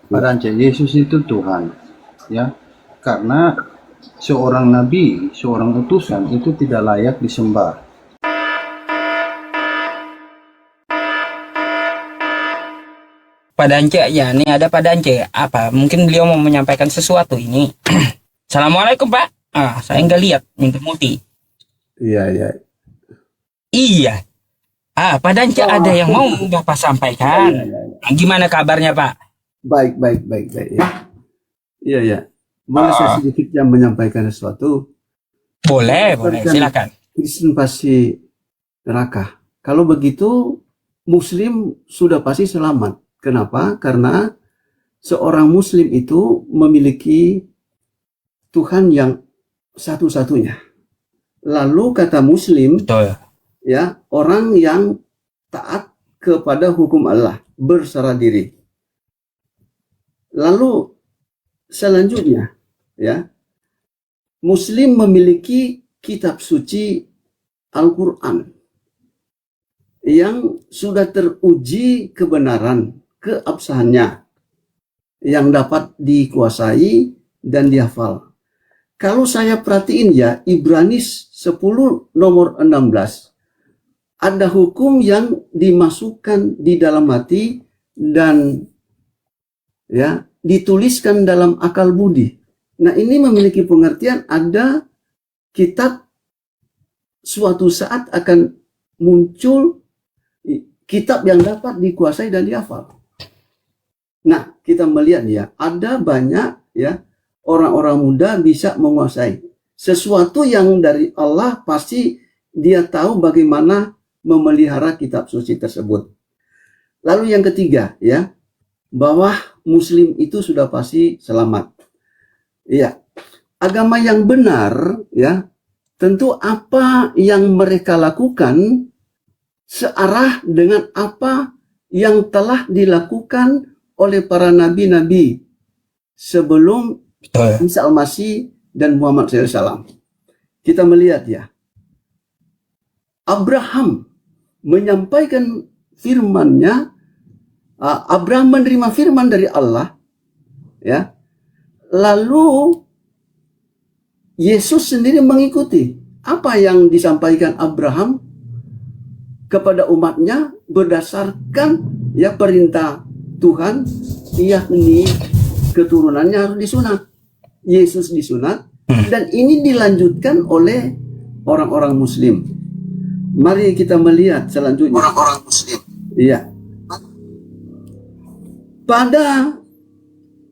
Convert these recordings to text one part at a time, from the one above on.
Pak Dance, Yesus itu Tuhan, ya, karena seorang nabi, seorang utusan itu tidak layak disembah. Pak Dance, ya, ini ada Pak Dance. Apa? Mungkin beliau mau menyampaikan sesuatu ini. Assalamualaikum, Pak. Saya nggak lihat minta multi. Iya. Iya. Pak Dance, ada yang mau Bapak sampaikan. Iya. Gimana kabarnya, Pak? Baik. Ya. Iya. Boleh saya sedikit yang menyampaikan sesuatu? Boleh, silakan. Kristen pasti neraka. Kalau begitu, Muslim sudah pasti selamat. Kenapa? Karena seorang Muslim itu memiliki Tuhan yang satu-satunya. Lalu kata Muslim, Betul. ya, orang yang taat kepada hukum Allah, berserah diri. Lalu selanjutnya, ya, Muslim memiliki kitab suci Al-Quran yang sudah teruji kebenaran, keabsahannya, yang dapat dikuasai dan dihafal. Kalau saya perhatiin ya, Ibrani 10 nomor 16, ada hukum yang dimasukkan di dalam hati dan ya dituliskan dalam akal budi. Nah, ini memiliki pengertian ada kitab suatu saat akan muncul kitab yang dapat dikuasai dan dihafal. Nah, kita melihat ya, ada banyak ya orang-orang muda bisa menguasai sesuatu yang dari Allah, pasti dia tahu bagaimana memelihara kitab suci tersebut. Lalu yang ketiga ya, bahwa Muslim itu sudah pasti selamat. Ya, agama yang benar ya, tentu apa yang mereka lakukan searah dengan apa yang telah dilakukan oleh para nabi-nabi sebelum Isa Al-Masih dan Muhammad SAW. Kita melihat ya, Abraham menyampaikan firman-Nya. Abraham menerima firman dari Allah, ya. Lalu Yesus sendiri mengikuti apa yang disampaikan Abraham kepada umatnya berdasarkan ya perintah Tuhan, yakni keturunannya harus disunat. Yesus disunat dan ini dilanjutkan oleh orang-orang Muslim. Mari kita melihat selanjutnya. Orang-orang Muslim. Iya. Pada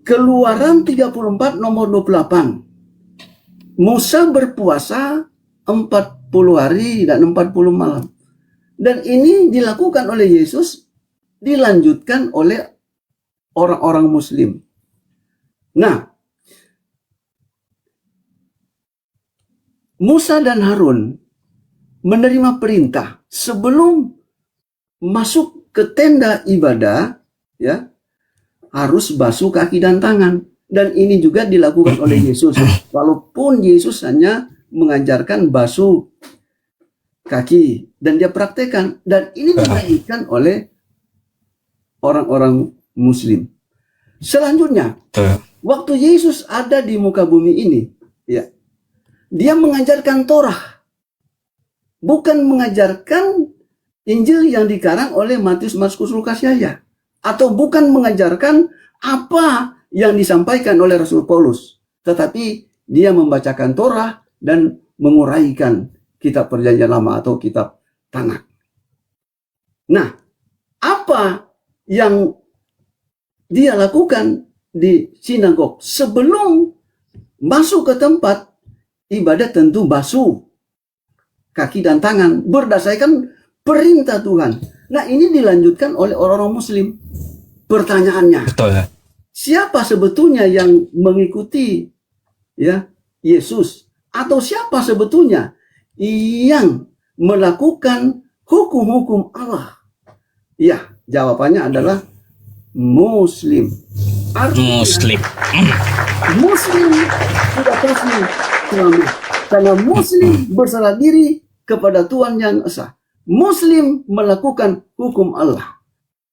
Keluaran 34 nomor 28, Musa berpuasa 40 hari dan 40 malam. Dan ini dilakukan oleh Yesus, dilanjutkan oleh orang-orang Muslim. Nah, Musa dan Harun menerima perintah sebelum masuk ke tenda ibadah, ya, harus basuh kaki dan tangan. Dan ini juga dilakukan oleh Yesus. Walaupun Yesus hanya mengajarkan basuh kaki dan dia praktekkan, dan ini dilakukan oleh orang-orang Muslim. Selanjutnya, waktu Yesus ada di muka bumi ini, ya, dia mengajarkan Torah, bukan mengajarkan Injil yang dikarang oleh Matius, Markus, Lukas, Yahya, atau bukan mengajarkan apa yang disampaikan oleh Rasul Paulus, tetapi dia membacakan Torah dan menguraikan kitab Perjanjian Lama atau kitab Tanakh. Nah, apa yang dia lakukan di sinagog sebelum masuk ke tempat ibadah? Tentu basuh kaki dan tangan berdasarkan perintah Tuhan. Nah, ini dilanjutkan oleh orang-orang Muslim. Pertanyaannya, betul, ya? Siapa sebetulnya yang mengikuti ya Yesus, atau siapa sebetulnya yang melakukan hukum-hukum Allah? Ya, jawabannya adalah Muslim. Artinya, Muslim sudah pasti selamat, karena Muslim berserah diri kepada Tuhan yang esa. Muslim melakukan hukum Allah.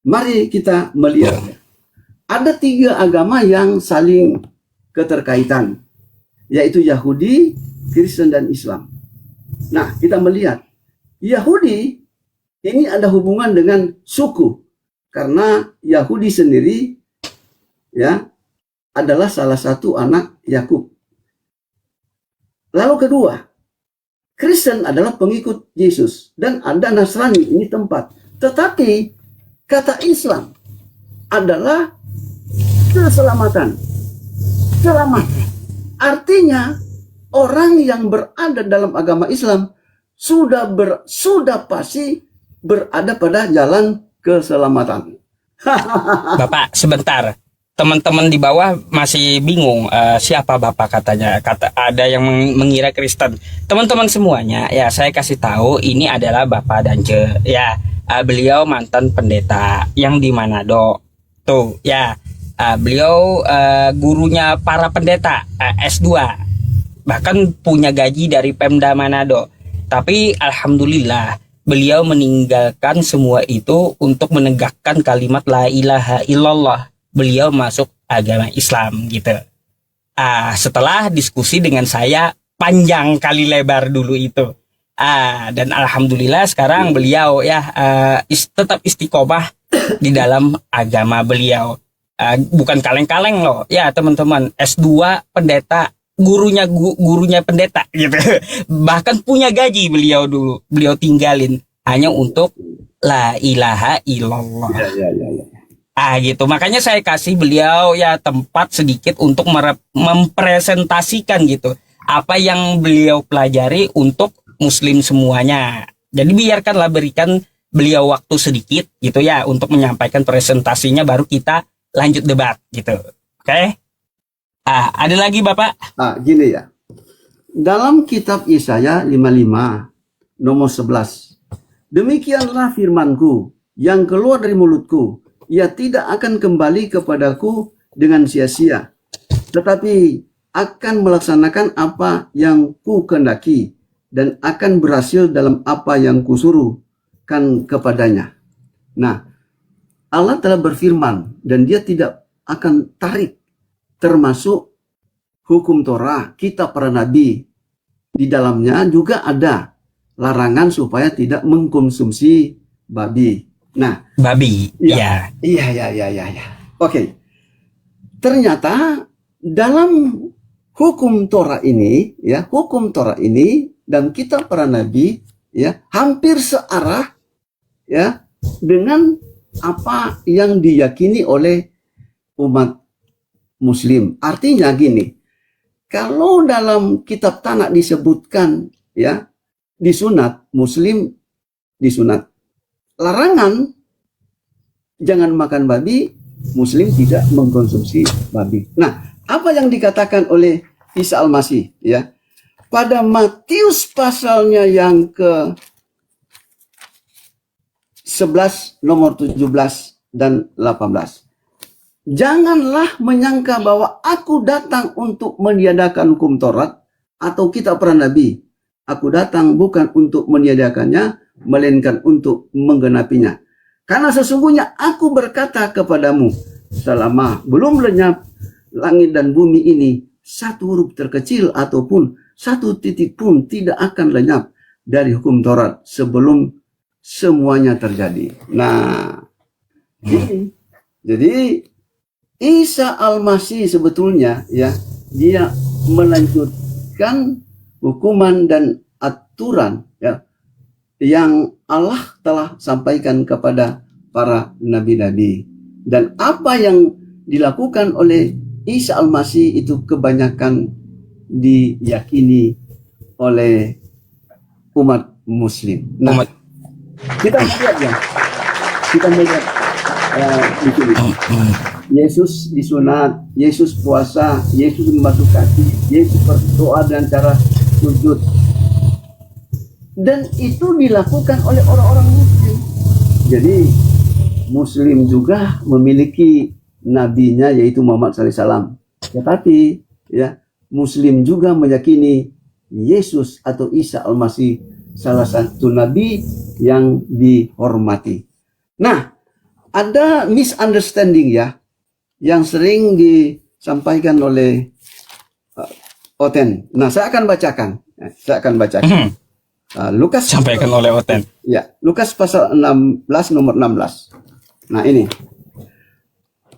Mari kita melihat ada 3 agama yang saling keterkaitan, yaitu Yahudi, Kristen, dan Islam. Nah, kita melihat Yahudi ini ada hubungan dengan suku, karena Yahudi sendiri ya adalah salah satu anak Yakub. Lalu kedua, Kristen adalah pengikut Yesus, dan ada Nasrani, ini tempat. Tetapi kata Islam adalah keselamatan. Selamat. Artinya orang yang berada dalam agama Islam sudah pasti berada pada jalan keselamatan. Bapak, sebentar. Teman-teman di bawah masih bingung siapa Bapak katanya. Ada yang mengira Kristen. Teman-teman semuanya, ya saya kasih tahu ini adalah Bapak Dance. Ya, beliau mantan pendeta yang di Manado. Tuh, ya. Beliau gurunya para pendeta S2. Bahkan punya gaji dari Pemda Manado. Tapi alhamdulillah beliau meninggalkan semua itu untuk menegakkan kalimat la ilaha illallah. Beliau masuk agama Islam gitu. Setelah diskusi dengan saya panjang kali lebar dulu itu. Dan alhamdulillah sekarang beliau ya tetap istiqomah di dalam agama beliau. Bukan kaleng-kaleng loh. Ya teman-teman, S2 pendeta, gurunya pendeta gitu. Bahkan punya gaji beliau dulu. Beliau tinggalin hanya untuk la ilaha illallah. Gitu. Makanya saya kasih beliau ya tempat sedikit untuk mempresentasikan gitu apa yang beliau pelajari untuk muslim semuanya. Jadi biarkanlah berikan beliau waktu sedikit gitu ya untuk menyampaikan presentasinya, baru kita lanjut debat gitu. Oke? Ada lagi Bapak? Gini ya. Dalam kitab Yesaya 55 nomor 11. Demikianlah firmanku yang keluar dari mulutku. Ia tidak akan kembali kepadaku dengan sia-sia, tetapi akan melaksanakan apa yang ku kehendaki dan akan berhasil dalam apa yang kusuruhkan kepadanya. Nah, Allah telah berfirman dan dia tidak akan tarik, termasuk hukum Torah, kitab para nabi. Di dalamnya juga ada larangan supaya tidak mengkonsumsi babi. Nah, babi, ya. Iya. Oke. Ternyata dalam hukum Torah ini, ya, hukum Torah ini dan kitab para nabi, ya, hampir searah, ya, dengan apa yang diyakini oleh umat Muslim. Artinya gini, kalau dalam kitab Tanakh disebutkan, ya, disunat, Muslim disunat. Larangan jangan makan babi, Muslim tidak mengkonsumsi babi. Nah, apa yang dikatakan oleh Isa Al-Masih ya pada Matius pasalnya yang ke 11 nomor 17 dan 18. Janganlah menyangka bahwa aku datang untuk meniadakan hukum Taurat atau kitab para nabi. Aku datang bukan untuk meniadakannya, melainkan untuk menggenapinya. Karena sesungguhnya aku berkata kepadamu, selama belum lenyap langit dan bumi ini, satu huruf terkecil ataupun satu titik pun tidak akan lenyap dari hukum Taurat sebelum semuanya terjadi. Nah, jadi Isa Al-Masih sebetulnya ya dia melanjutkan hukuman dan aturan ya yang Allah telah sampaikan kepada para nabi-nabi. Dan apa yang dilakukan oleh Isa Al-Masih itu kebanyakan diyakini oleh umat Muslim. Nah, kita lihat ya, kita melihat di sini. Yesus disunat, Yesus puasa, Yesus membasuh kaki, Yesus berdoa dengan cara sujud. Dan itu dilakukan oleh orang-orang Muslim. Jadi Muslim juga memiliki nabinya yaitu Muhammad SAW. Tetapi ya Muslim juga meyakini Yesus atau Isa Al-Masih salah satu nabi yang dihormati. Nah, ada misunderstanding ya yang sering disampaikan oleh Oten. Nah, saya akan bacakan. Lukas Sampaikan oleh Oten. Ya, Lukas pasal 16 nomor 16. Nah, ini.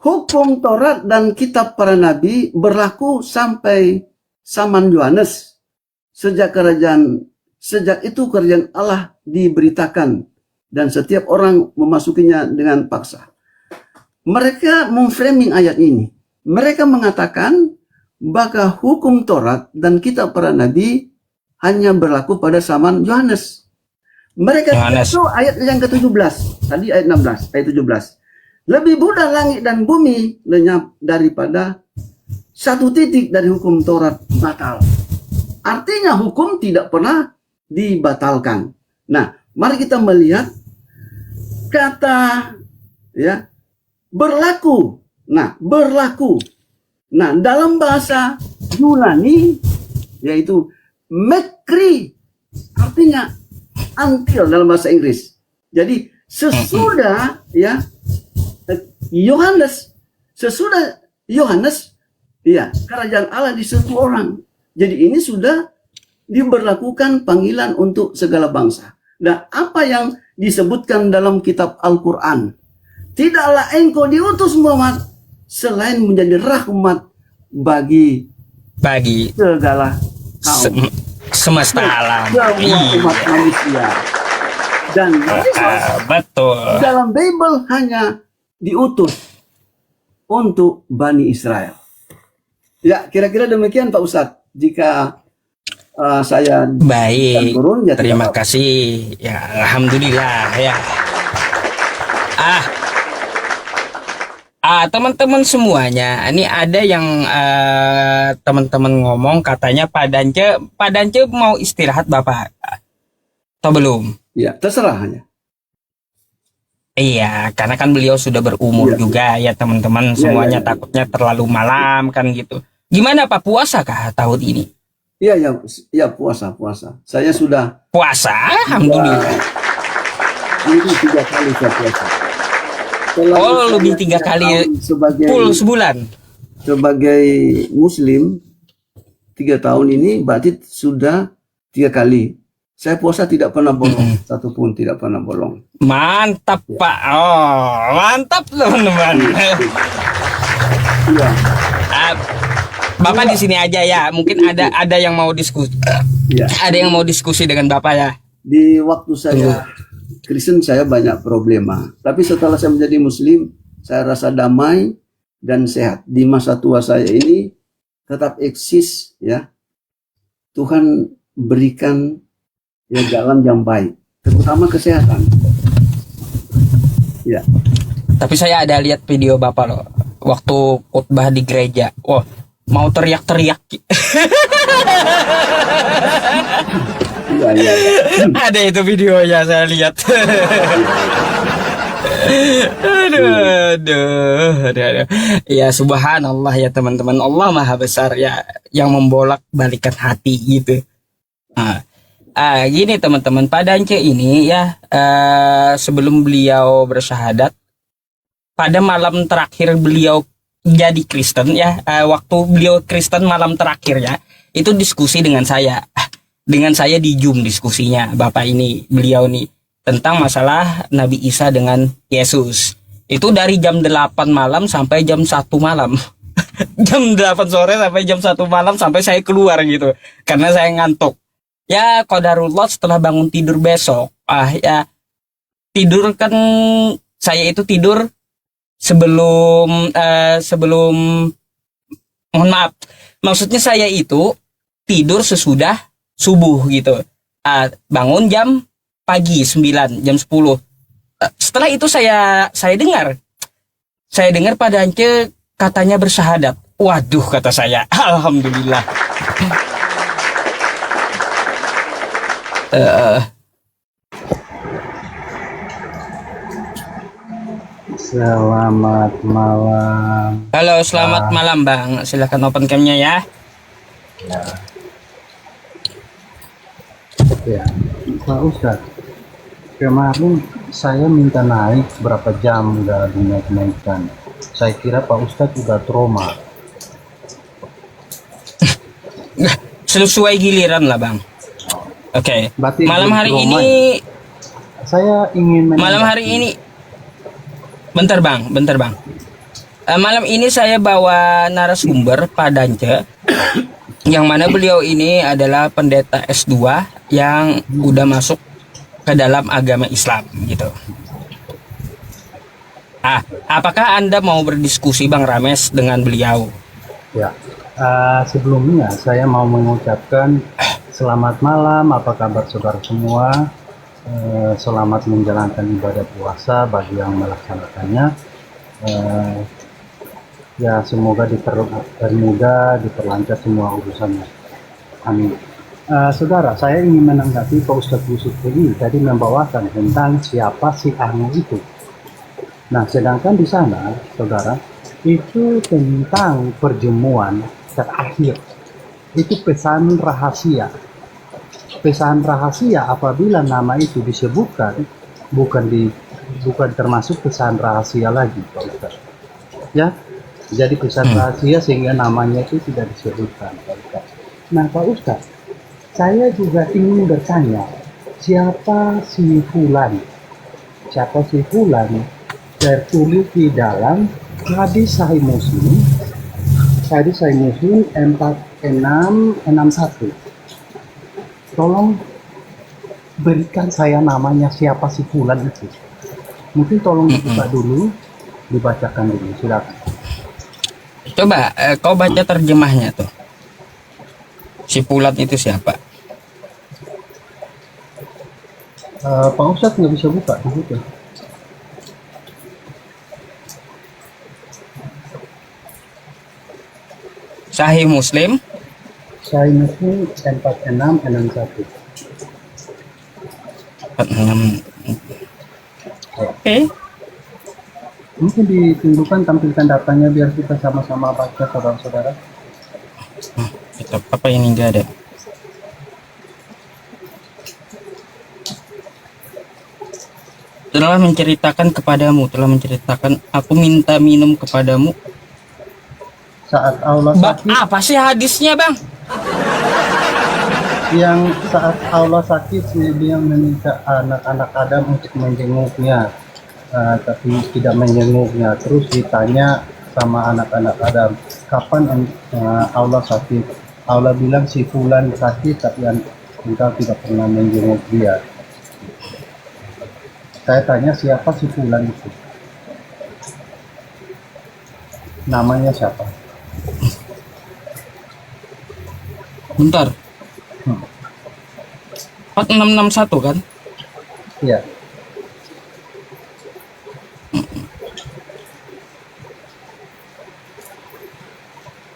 Hukum Taurat dan kitab para nabi berlaku sampai zaman Yohanes. Sejak itu kerajaan Allah diberitakan dan setiap orang memasukinya dengan paksa. Mereka memframing ayat ini. Mereka mengatakan bahwa hukum Taurat dan kitab para nabi hanya berlaku pada zaman Yohanes. Mereka itu ayat yang ke-17. Tadi ayat 16, ayat 17. Lebih mudah langit dan bumi lenyap daripada satu titik dari hukum Taurat batal. Artinya hukum tidak pernah dibatalkan. Nah, mari kita melihat kata ya berlaku. Nah, berlaku. Nah, dalam bahasa Yunani yaitu mekri, artinya until dalam bahasa Inggris. Jadi sesudah sesudah Yohanes ya kerajaan Allah disentuh orang. Jadi ini sudah diberlakukan panggilan untuk segala bangsa. Nah, apa yang disebutkan dalam kitab Al-Quran? Tidaklah engkau diutus Muhammad selain menjadi rahmat bagi segala kaum, semesta alam, semua umat manusia. Dan betul. Dalam Bible hanya diutus untuk Bani Israel. Ya, kira-kira demikian Pak Ustadz. Jika saya baik, turun, ya terima kasih. Ya, alhamdulillah ya. Teman-teman semuanya, ini ada yang teman-teman ngomong katanya Pak Dance mau istirahat Bapak atau belum? Ya, terserah hanya. Iya, karena kan beliau sudah berumur juga ya teman-teman semuanya, takutnya terlalu malam kan gitu. Gimana Pak, puasa kah tahun ini? Iya, puasa. Saya sudah puasa, alhamdulillah. Ini 3 kali saya puasa. Lebih 3 kali full sebulan. Sebagai Muslim 3 tahun ini berarti sudah 3 kali. Saya puasa tidak pernah bolong, satu pun tidak pernah bolong. Mantap Pak, mantap teman-teman. Iya. Bapak di sini aja ya, mungkin ada yang mau diskusi, ada yang mau diskusi dengan Bapak ya. Di waktu saya Kristen saya banyak problema, tapi setelah saya menjadi Muslim, saya rasa damai dan sehat. Di masa tua saya ini tetap eksis ya. Tuhan berikan jalan yang baik, terutama kesehatan. Ya. Tapi saya ada lihat video Bapak loh, waktu khotbah di gereja. Mau teriak-teriak. Iya. Ada itu videonya saya lihat. Aduh. Ya subhanallah ya teman-teman, Allah maha besar ya, yang membolak-balikan hati gitu. Gini teman-teman, Pak Dance ini ya sebelum beliau bersyahadat, pada malam terakhir beliau jadi Kristen ya, waktu beliau Kristen malam terakhirnya itu diskusi dengan saya di Zoom diskusinya Bapak ini, beliau nih tentang masalah Nabi Isa dengan Yesus. Itu dari jam 8 malam sampai jam 1 malam. Jam 8 sore sampai jam 1 malam sampai saya keluar gitu karena saya ngantuk. Ya qadarullah, setelah bangun tidur besok ya tidur kan, saya itu tidur sebelum mohon maaf, maksudnya saya itu tidur sesudah subuh gitu, bangun jam pagi 9 jam 10. Setelah itu saya dengar Pak Dance katanya bersyahadat. Waduh, kata saya, alhamdulillah. Selamat malam. Halo, selamat malam Bang. Silakan open cam-nya ya. Ya, Pak Ustadz, kemarin saya minta naik berapa jam, nggak dinaik-naikkan. Saya kira Pak Ustadz udah trauma. Sesuai giliran lah bang. Oke. Berarti Malam belum hari trauma ini, Saya ingin malam hari ini, bentar bang. Malam ini saya bawa narasumber Pak Dance, yang mana beliau ini adalah pendeta S2 yang udah masuk ke dalam agama Islam gitu. Apakah Anda mau berdiskusi Bang Rames dengan beliau? Ya, sebelumnya saya mau mengucapkan selamat malam, apa kabar saudara semua? Selamat menjalankan ibadah puasa bagi yang melaksanakannya. Ya, semoga dipermudah, diperlancar semua urusannya. Amin. Saudara, saya ingin menanggapi Pak Ustadz Yusuf ini tadi membawakan tentang siapa si Anu itu. Nah, sedangkan di sana, saudara, itu tentang perjamuan terakhir. Itu pesan rahasia. Pesan rahasia apabila nama itu disebutkan, bukan termasuk pesan rahasia lagi, Pak Ustadz. Ya, jadi pesan rahasia sehingga namanya itu tidak disebutkan, Pak Ustadz. Nah, Pak Ustadz, saya juga ingin bertanya, siapa si Fulan? Siapa si Fulan? Tertulis di dalam hadis Sahih Muslim 4661. Tolong berikan saya namanya siapa si Fulan itu. Mungkin tolong dibuka dulu, dibacakan dulu, silakan. Coba kau baca terjemahnya tuh. Si Fulan itu siapa? Pak Ustadz nggak bisa buka di situ. Sahih Muslim. Sahih Muslim 4661. 46. Oke. Mungkin ditundukkan tampilkan datanya biar kita sama-sama baca, saudara-saudara. Kitab apa ini enggak ada? Telah menceritakan aku minta minum kepadamu. Saat Allah sakit, Apa sih hadisnya bang? yang saat Allah sakit dia meminta anak-anak Adam untuk menjenguknya, tapi tidak menjenguknya. Terus ditanya sama anak-anak Adam, kapan Allah sakit? Allah bilang si Fulan sakit, tapi engkau tidak pernah menjenguk dia. Saya tanya siapa si Fulan itu? Namanya siapa? Bentar. 4661 kan? Iya.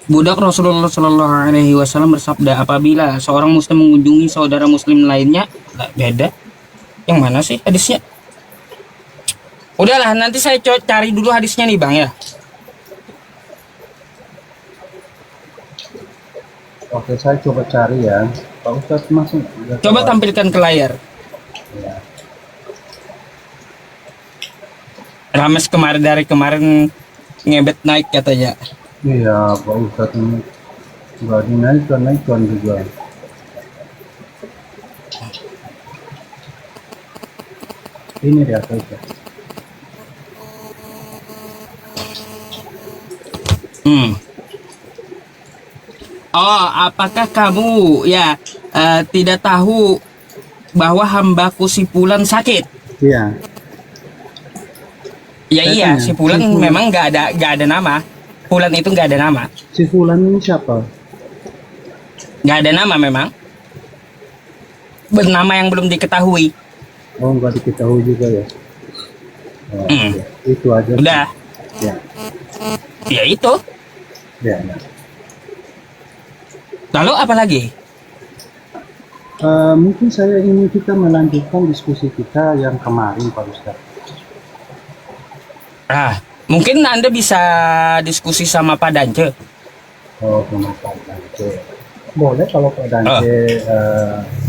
Budak Rasulullah Shallallahu Alaihi Wasallam bersabda, apabila seorang muslim mengunjungi saudara muslim lainnya, beda. Yang mana sih hadisnya? Udahlah, nanti saya cari dulu hadisnya nih bang ya. Oke, saya coba cari ya. Pak Ustadz masuk. Coba tampilkan ke layar. Ya. Rames dari kemarin ngebet naik katanya. Iya, Pak Ustadz ini nggak dinaikkan juga. Ini dia Pak Ustadz. Oh, apakah kamu tidak tahu bahwa hambaku si Fulan sakit? Iya. Ya Saya iya, tanya, si Fulan memang nggak ada nama. Fulan itu nggak ada nama. Si Fulan ini siapa? Nggak ada nama memang. Bernama yang belum diketahui. Oh, nggak diketahui juga ya. Oh, ya. Itu aja. Udah. Ya. Ya itu. Ya, ya. Lalu apa lagi? Mungkin saya ingin kita melanjutkan diskusi kita yang kemarin, Pak Ustadz. Mungkin Anda bisa diskusi sama Pak Dance. Oh, sama Pak Dance. Boleh kalau Pak Dance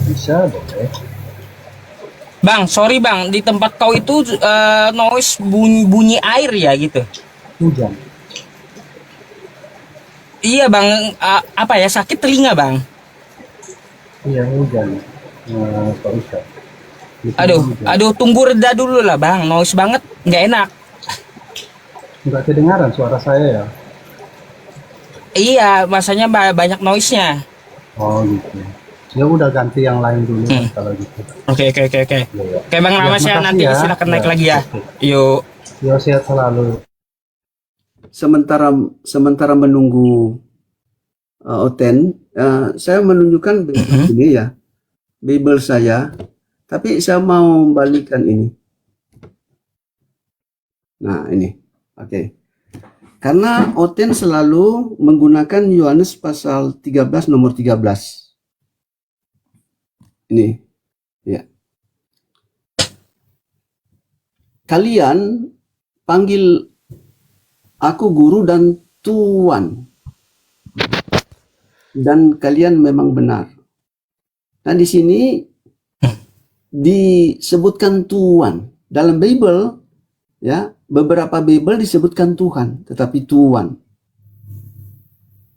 bisa, boleh. Bang, sorry bang, di tempat kau itu noise bunyi air ya gitu. Hujan. Iya bang, apa ya, sakit telinga bang. Iya, hujan. Pak Ustaz. Di sini Aduh, hujan. aduh, tunggu reda dulu lah bang, noise banget, nggak enak. Nggak kedengaran suara saya ya? Iya, masanya banyak noise-nya. Oh gitu. Ya udah ganti yang lain dulu Hmm. kalau gitu. Oke, oke, oke, oke. Ya, ya. Oke bang Ya, Ramas ya, makasih nanti ya. silakan Ya, naik lagi ya. oke. Yuk. Ya, sehat selalu. Sementara sementara menunggu Oten, saya menunjukkan Mhm. ini ya, Bible saya, tapi saya mau balikan ini. Nah, ini. Oke. Karena Oten selalu menggunakan Yohanes pasal 13 nomor 13. Ini, ya. Kalian panggil aku guru dan tuan, dan kalian memang benar. Nah, di sini disebutkan tuan. Dalam Bible, ya, beberapa Bible disebutkan Tuhan, tetapi tuan.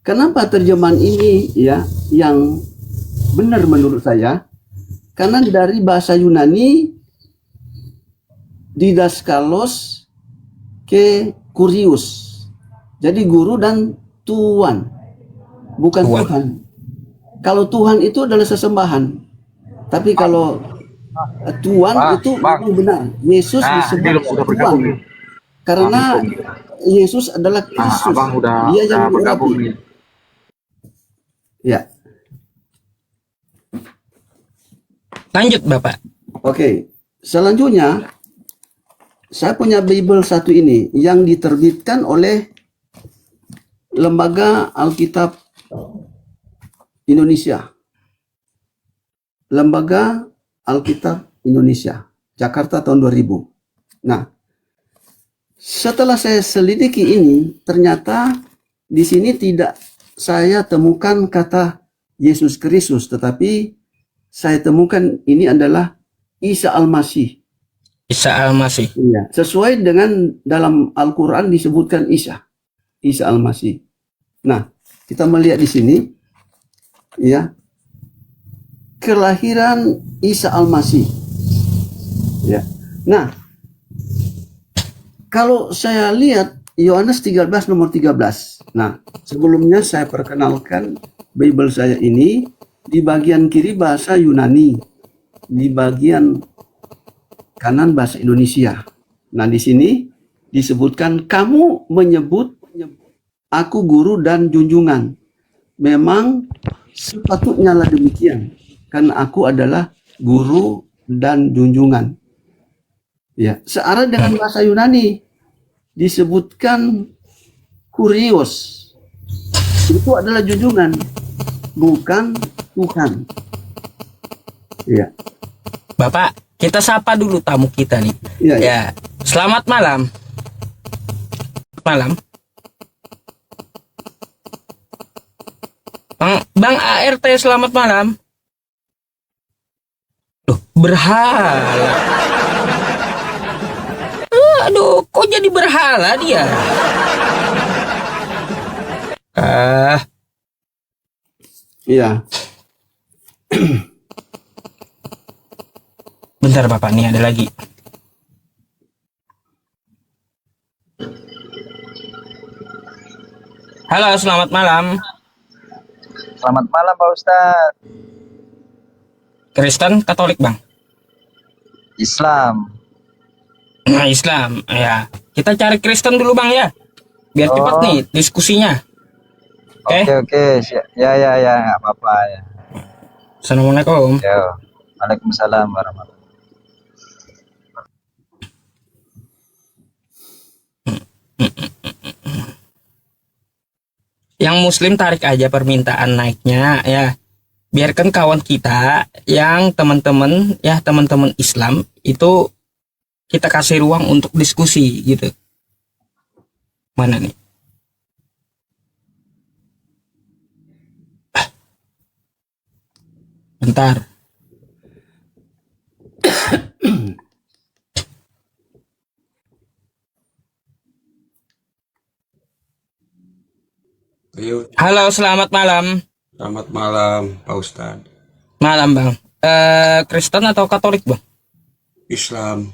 Kenapa terjemahan ini ya yang benar menurut saya? Karena dari bahasa Yunani didaskalos ke kurius. Jadi guru dan tuan, bukan Tuan. Tuhan. Kalau Tuhan itu adalah sesembahan. Tapi kalau Tuan itu memang benar. Yesus disebut Tuan. Karena Yesus adalah Kristus. Dia yang mengurapi. Ya, Lanjut Bapak. oke. Selanjutnya, saya punya Bible satu ini yang diterbitkan oleh Lembaga Alkitab Indonesia. Lembaga Alkitab Indonesia, Jakarta tahun 2000. Nah, setelah saya selidiki ini, ternyata di sini tidak saya temukan kata Yesus Kristus, tetapi saya temukan ini adalah Isa Al-Masih. Isa Al-Masih. Iya, sesuai dengan dalam Al-Quran disebutkan Isa Al-Masih. Nah, kita melihat di sini, ya, kelahiran Isa Al-Masih. Ya. Nah, kalau saya lihat Yohanes 13 nomor 13. Nah, sebelumnya saya perkenalkan Bible saya ini di bagian kiri bahasa Yunani, di bagian kanan bahasa Indonesia. Nah, di sini disebutkan kamu menyebut aku guru dan junjungan. Memang sepatutnya lah demikian, karena aku adalah guru dan junjungan. Ya, searah dengan bahasa Yunani disebutkan kurios. Itu adalah junjungan, bukan Tuhan. Ya. Bapak, kita sapa dulu tamu kita nih. Ya, ya. Ya, selamat malam. Malam. Bang ART, selamat malam. Loh, berhala. Aduh, kok jadi berhala dia? Iya. Bentar Bapak, nih ada lagi. Halo, selamat malam. Selamat malam Pak Ustadz. Kristen, Katolik Bang? Islam. Nah, Islam, ya. Kita cari Kristen dulu Bang ya. Biar cepat nih diskusinya. Oke? Oke. Ya, nggak apa-apa ya. Assalamualaikum. Yo. Waalaikumsalam warahmatullahi. Yang Muslim tarik aja permintaan naiknya ya. Biarkan kawan kita yang teman-teman Islam itu kita kasih ruang untuk diskusi gitu. Mana nih? Bentar. Yuk, Halo, selamat malam. selamat malam, Pak Ustadz. Malam, Bang. Kristen atau Katolik, Bang? Islam.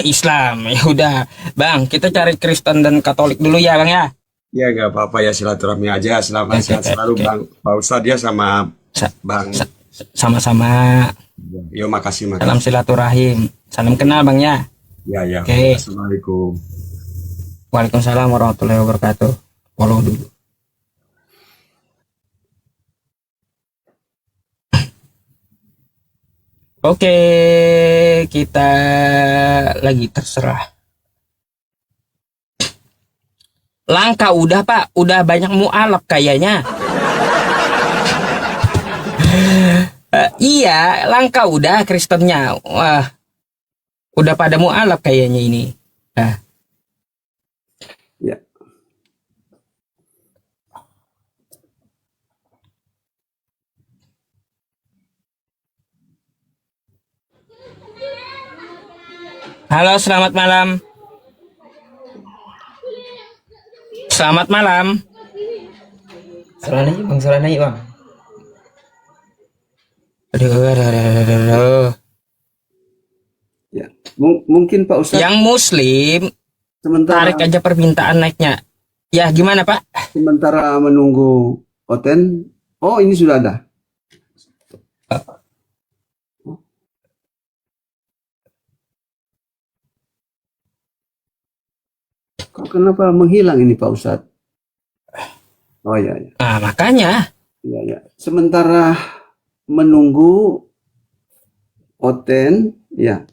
Islam. Ya udah, Bang, kita cari Kristen dan Katolik dulu ya, Bang ya. Ya, gak apa-apa ya, silaturahmi aja. Selamat sehat selalu, Oke. Bang. Pak Ustadz ya sama Sa- Bang. Sama-sama. Yo, makasih, Salam makasih. silaturahim. Salam kenal, Bang ya. Ya, ya. Oke. Assalamualaikum. Waalaikumsalam warahmatullahi wabarakatuh. Follow dulu. Oke, kita lagi terserah. Langka udah, Pak. Udah banyak mualaf kayaknya. Iya, langka udah Kristennya. Wah, udah pada mualaf kayaknya ini. Nah, Ya. halo, selamat malam. Selamat malam. Sarananya bang, sarananya bang. Aduh. Ya. Mungkin Pak Ustadz Yang Muslim sementara tarik aja permintaan naiknya. Ya, gimana Pak? sementara menunggu Oten. Oh, ini sudah ada. Kok kenapa menghilang ini Pak Ustadz? Oh ya, ya, Nah, makanya. ya, ya. Sementara menunggu Oten, ya,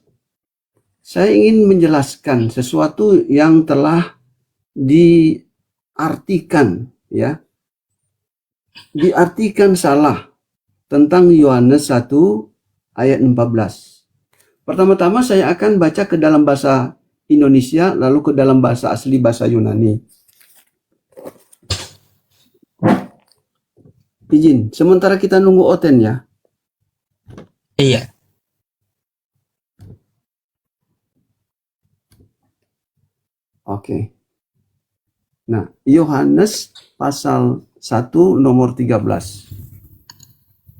saya ingin menjelaskan sesuatu yang telah diartikan, ya, diartikan salah tentang Yohanes 1 ayat 14. Pertama-tama saya akan baca ke dalam bahasa Indonesia, lalu ke dalam bahasa asli bahasa Yunani. Izin, sementara kita nunggu Oten ya. Iya. Oke. Nah, Yohanes pasal 1 nomor 13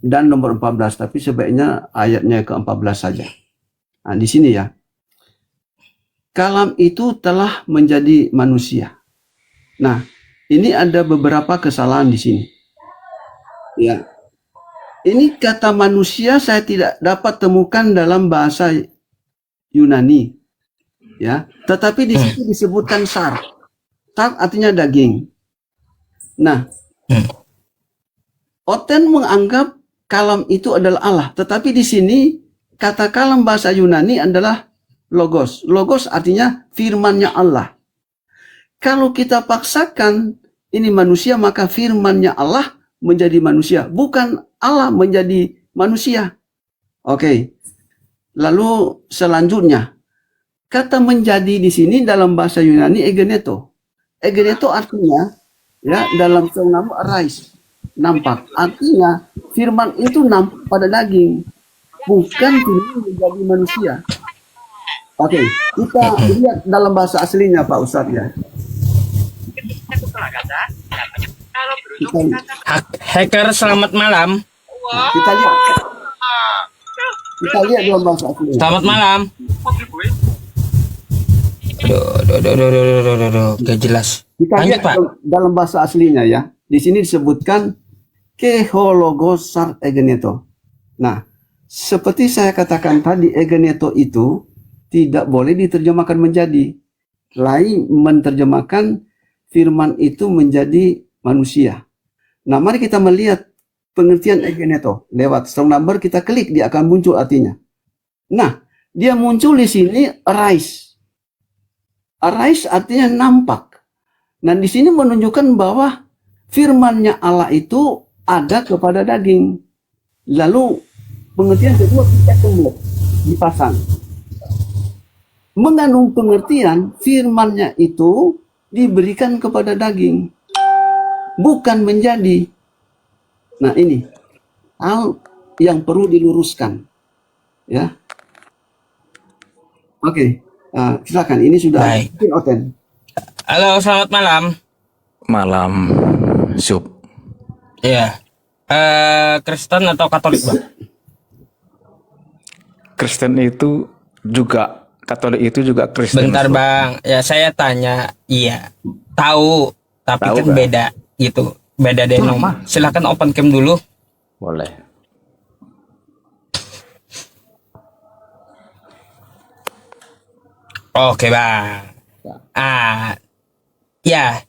dan nomor 14, tapi sebaiknya ayatnya ke-14 saja. Nah, di sini ya. Kalam itu telah menjadi manusia. Nah, ini ada beberapa kesalahan di sini. Ya. Ini kata manusia saya tidak dapat temukan dalam bahasa Yunani. Ya, tetapi di situ disebutkan sar. Sar artinya daging. Nah, Oten menganggap kalam itu adalah Allah, tetapi di sini kata kalam bahasa Yunani adalah logos. Logos artinya firmannya Allah. Kalau kita paksakan ini manusia, maka firmannya Allah menjadi manusia, bukan Allah menjadi manusia. Oke. Lalu selanjutnya, kata menjadi di sini dalam bahasa Yunani egeneto. Egeneto artinya ya dalam nama arise, nampak. Artinya firman itu nampak pada daging, bukan firman menjadi manusia. Oke, kita lihat dalam bahasa aslinya Pak Ustadz ya. Hacker, selamat malam. Kita lihat. Kita lihat dalam bahasa aslinya. Selamat malam. Aduh, gak jelas. Kita Lanjut, lihat Pak. dalam bahasa aslinya ya. Di sini disebutkan kehologosar egeneto. Nah, seperti saya katakan tadi, egeneto itu tidak boleh diterjemahkan menjadi. Lain menerjemahkan firman itu menjadi manusia. Nah, mari kita melihat pengertian egeneto. Lewat strong number kita klik, dia akan muncul artinya. Nah, dia muncul di sini arise. Arise artinya nampak. Nah, di sini menunjukkan bahwa firman-Nya Allah itu ada kepada daging. Lalu pengertian kedua kita tembok dipasang. Mengandung pengertian firman-Nya itu diberikan kepada daging, bukan menjadi. Nah, ini hal yang perlu diluruskan. Ya. Oke. Silakan, ini sudah Baik. Oten. Halo, selamat malam. Malam. Sup. Iya. Kristen atau Katolik, Bang? Kristen itu juga Katolik itu juga Kristen. Bentar, Sup. Bang. Ya, saya tanya. Iya. Tahu, tapi Tahu kan nggak? beda gitu. Beda denom. Silakan open cam dulu. Boleh. Oke, Bang. Ya.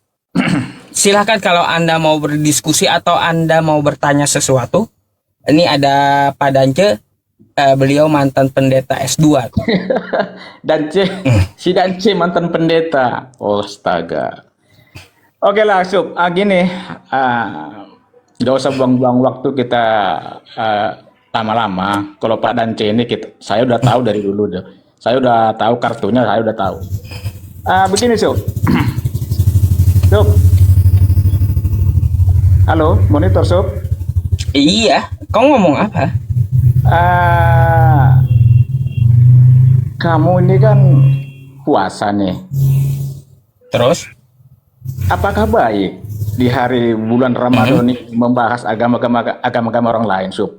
Silakan kalau Anda mau berdiskusi atau Anda mau bertanya sesuatu. Ini ada Pak Dance. Beliau mantan pendeta S2. Dance, si Dance mantan pendeta. Oh, astaga. Oke lah, Sup. Gini, nggak usah buang-buang waktu kita lama-lama. Kalau Pak Dance ini saya udah tahu dari dulu deh. Saya udah tahu kartunya, saya udah tahu. Begini, Sup. Sup. Halo, monitor, Sup. Iya, kau ngomong apa? Kamu ini kan puasa nih. Terus? Apakah baik di hari bulan Ramadan ini membahas agama orang lain, Sup?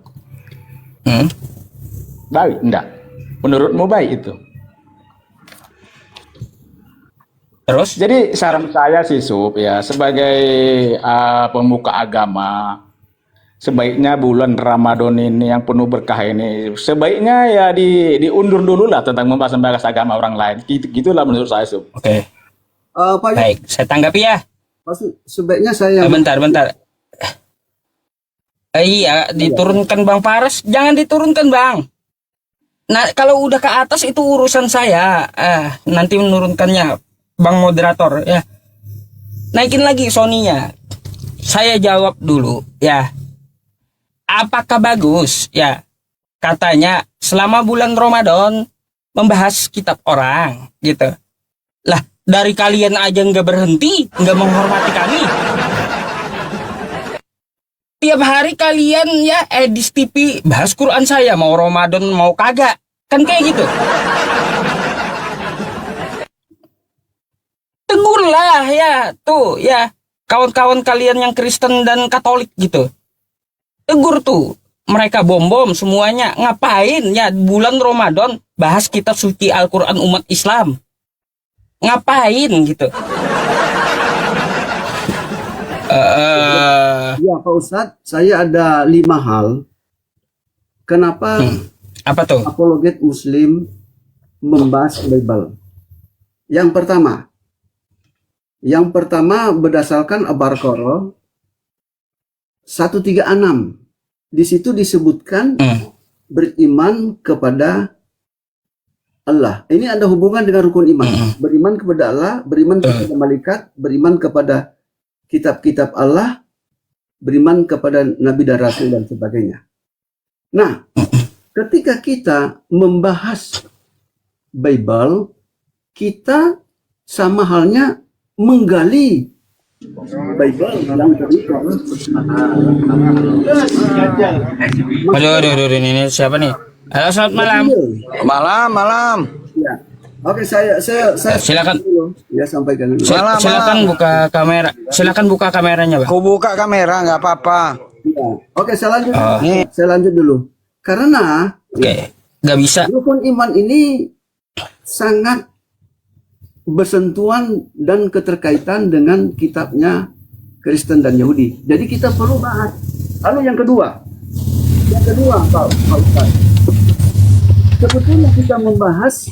Baik, enggak? Menurutmu baik itu? Terus? Jadi saran saya sih, Sup, ya sebagai pemuka agama, sebaiknya bulan Ramadan ini yang penuh berkah ini, sebaiknya ya diundur dulu lah tentang membahas agama orang lain. Gitulah menurut saya, Sup. Oke. Pak Yus, Baik, saya tanggapi ya. sebaiknya saya Bentar. Iya, diturunkan Bang Paras. Jangan diturunkan, Bang. Nah, kalau udah ke atas itu urusan saya. Nanti menurunkannya Bang moderator ya. Naikin lagi Sony-nya. Saya jawab dulu ya. Apakah bagus ya? Katanya selama bulan Ramadan membahas kitab orang gitu. Lah, dari kalian aja nggak berhenti, nggak menghormati kami. Tiap hari kalian ya edis TV bahas Quran saya, mau Ramadan mau kagak. Kan kayak gitu. Tegurlah ya, tuh ya. Kawan-kawan kalian yang Kristen dan Katolik gitu. Tegur tuh. Mereka bom-bom semuanya. Ngapain ya bulan Ramadan bahas kitab suci Al-Quran umat Islam. Ngapain gitu. Ya Pak Ustadz, saya ada 5 hal. Kenapa Apa tuh? apologet Muslim membahas Bible? Yang pertama berdasarkan Al-Baqarah 136. Di situ disebutkan beriman kepada Allah. Ini ada hubungan dengan rukun iman. Beriman kepada Allah, beriman kepada malaikat, beriman kepada kitab-kitab Allah, beriman kepada nabi dan rasul dan sebagainya. Nah, ketika kita membahas Bible, kita sama halnya menggali Bible yang Aduh, ini siapa nih? Halo, selamat malam. Malam. Ya. Oke, saya Silakan. dulu. Ya, sampaikan dulu. Silakan buka kamera. Silakan buka kameranya, Bang. Aku buka kamera nggak apa-apa. Ya. Oke, saya lanjut. Oh. Saya lanjut dulu. Karena Oke, nggak bisa. rukun iman ini sangat bersentuhan dan keterkaitan dengan kitabnya Kristen dan Yahudi. Jadi kita perlu bahas. Lalu yang kedua, Pak Ustaz. Sebetulnya kita membahas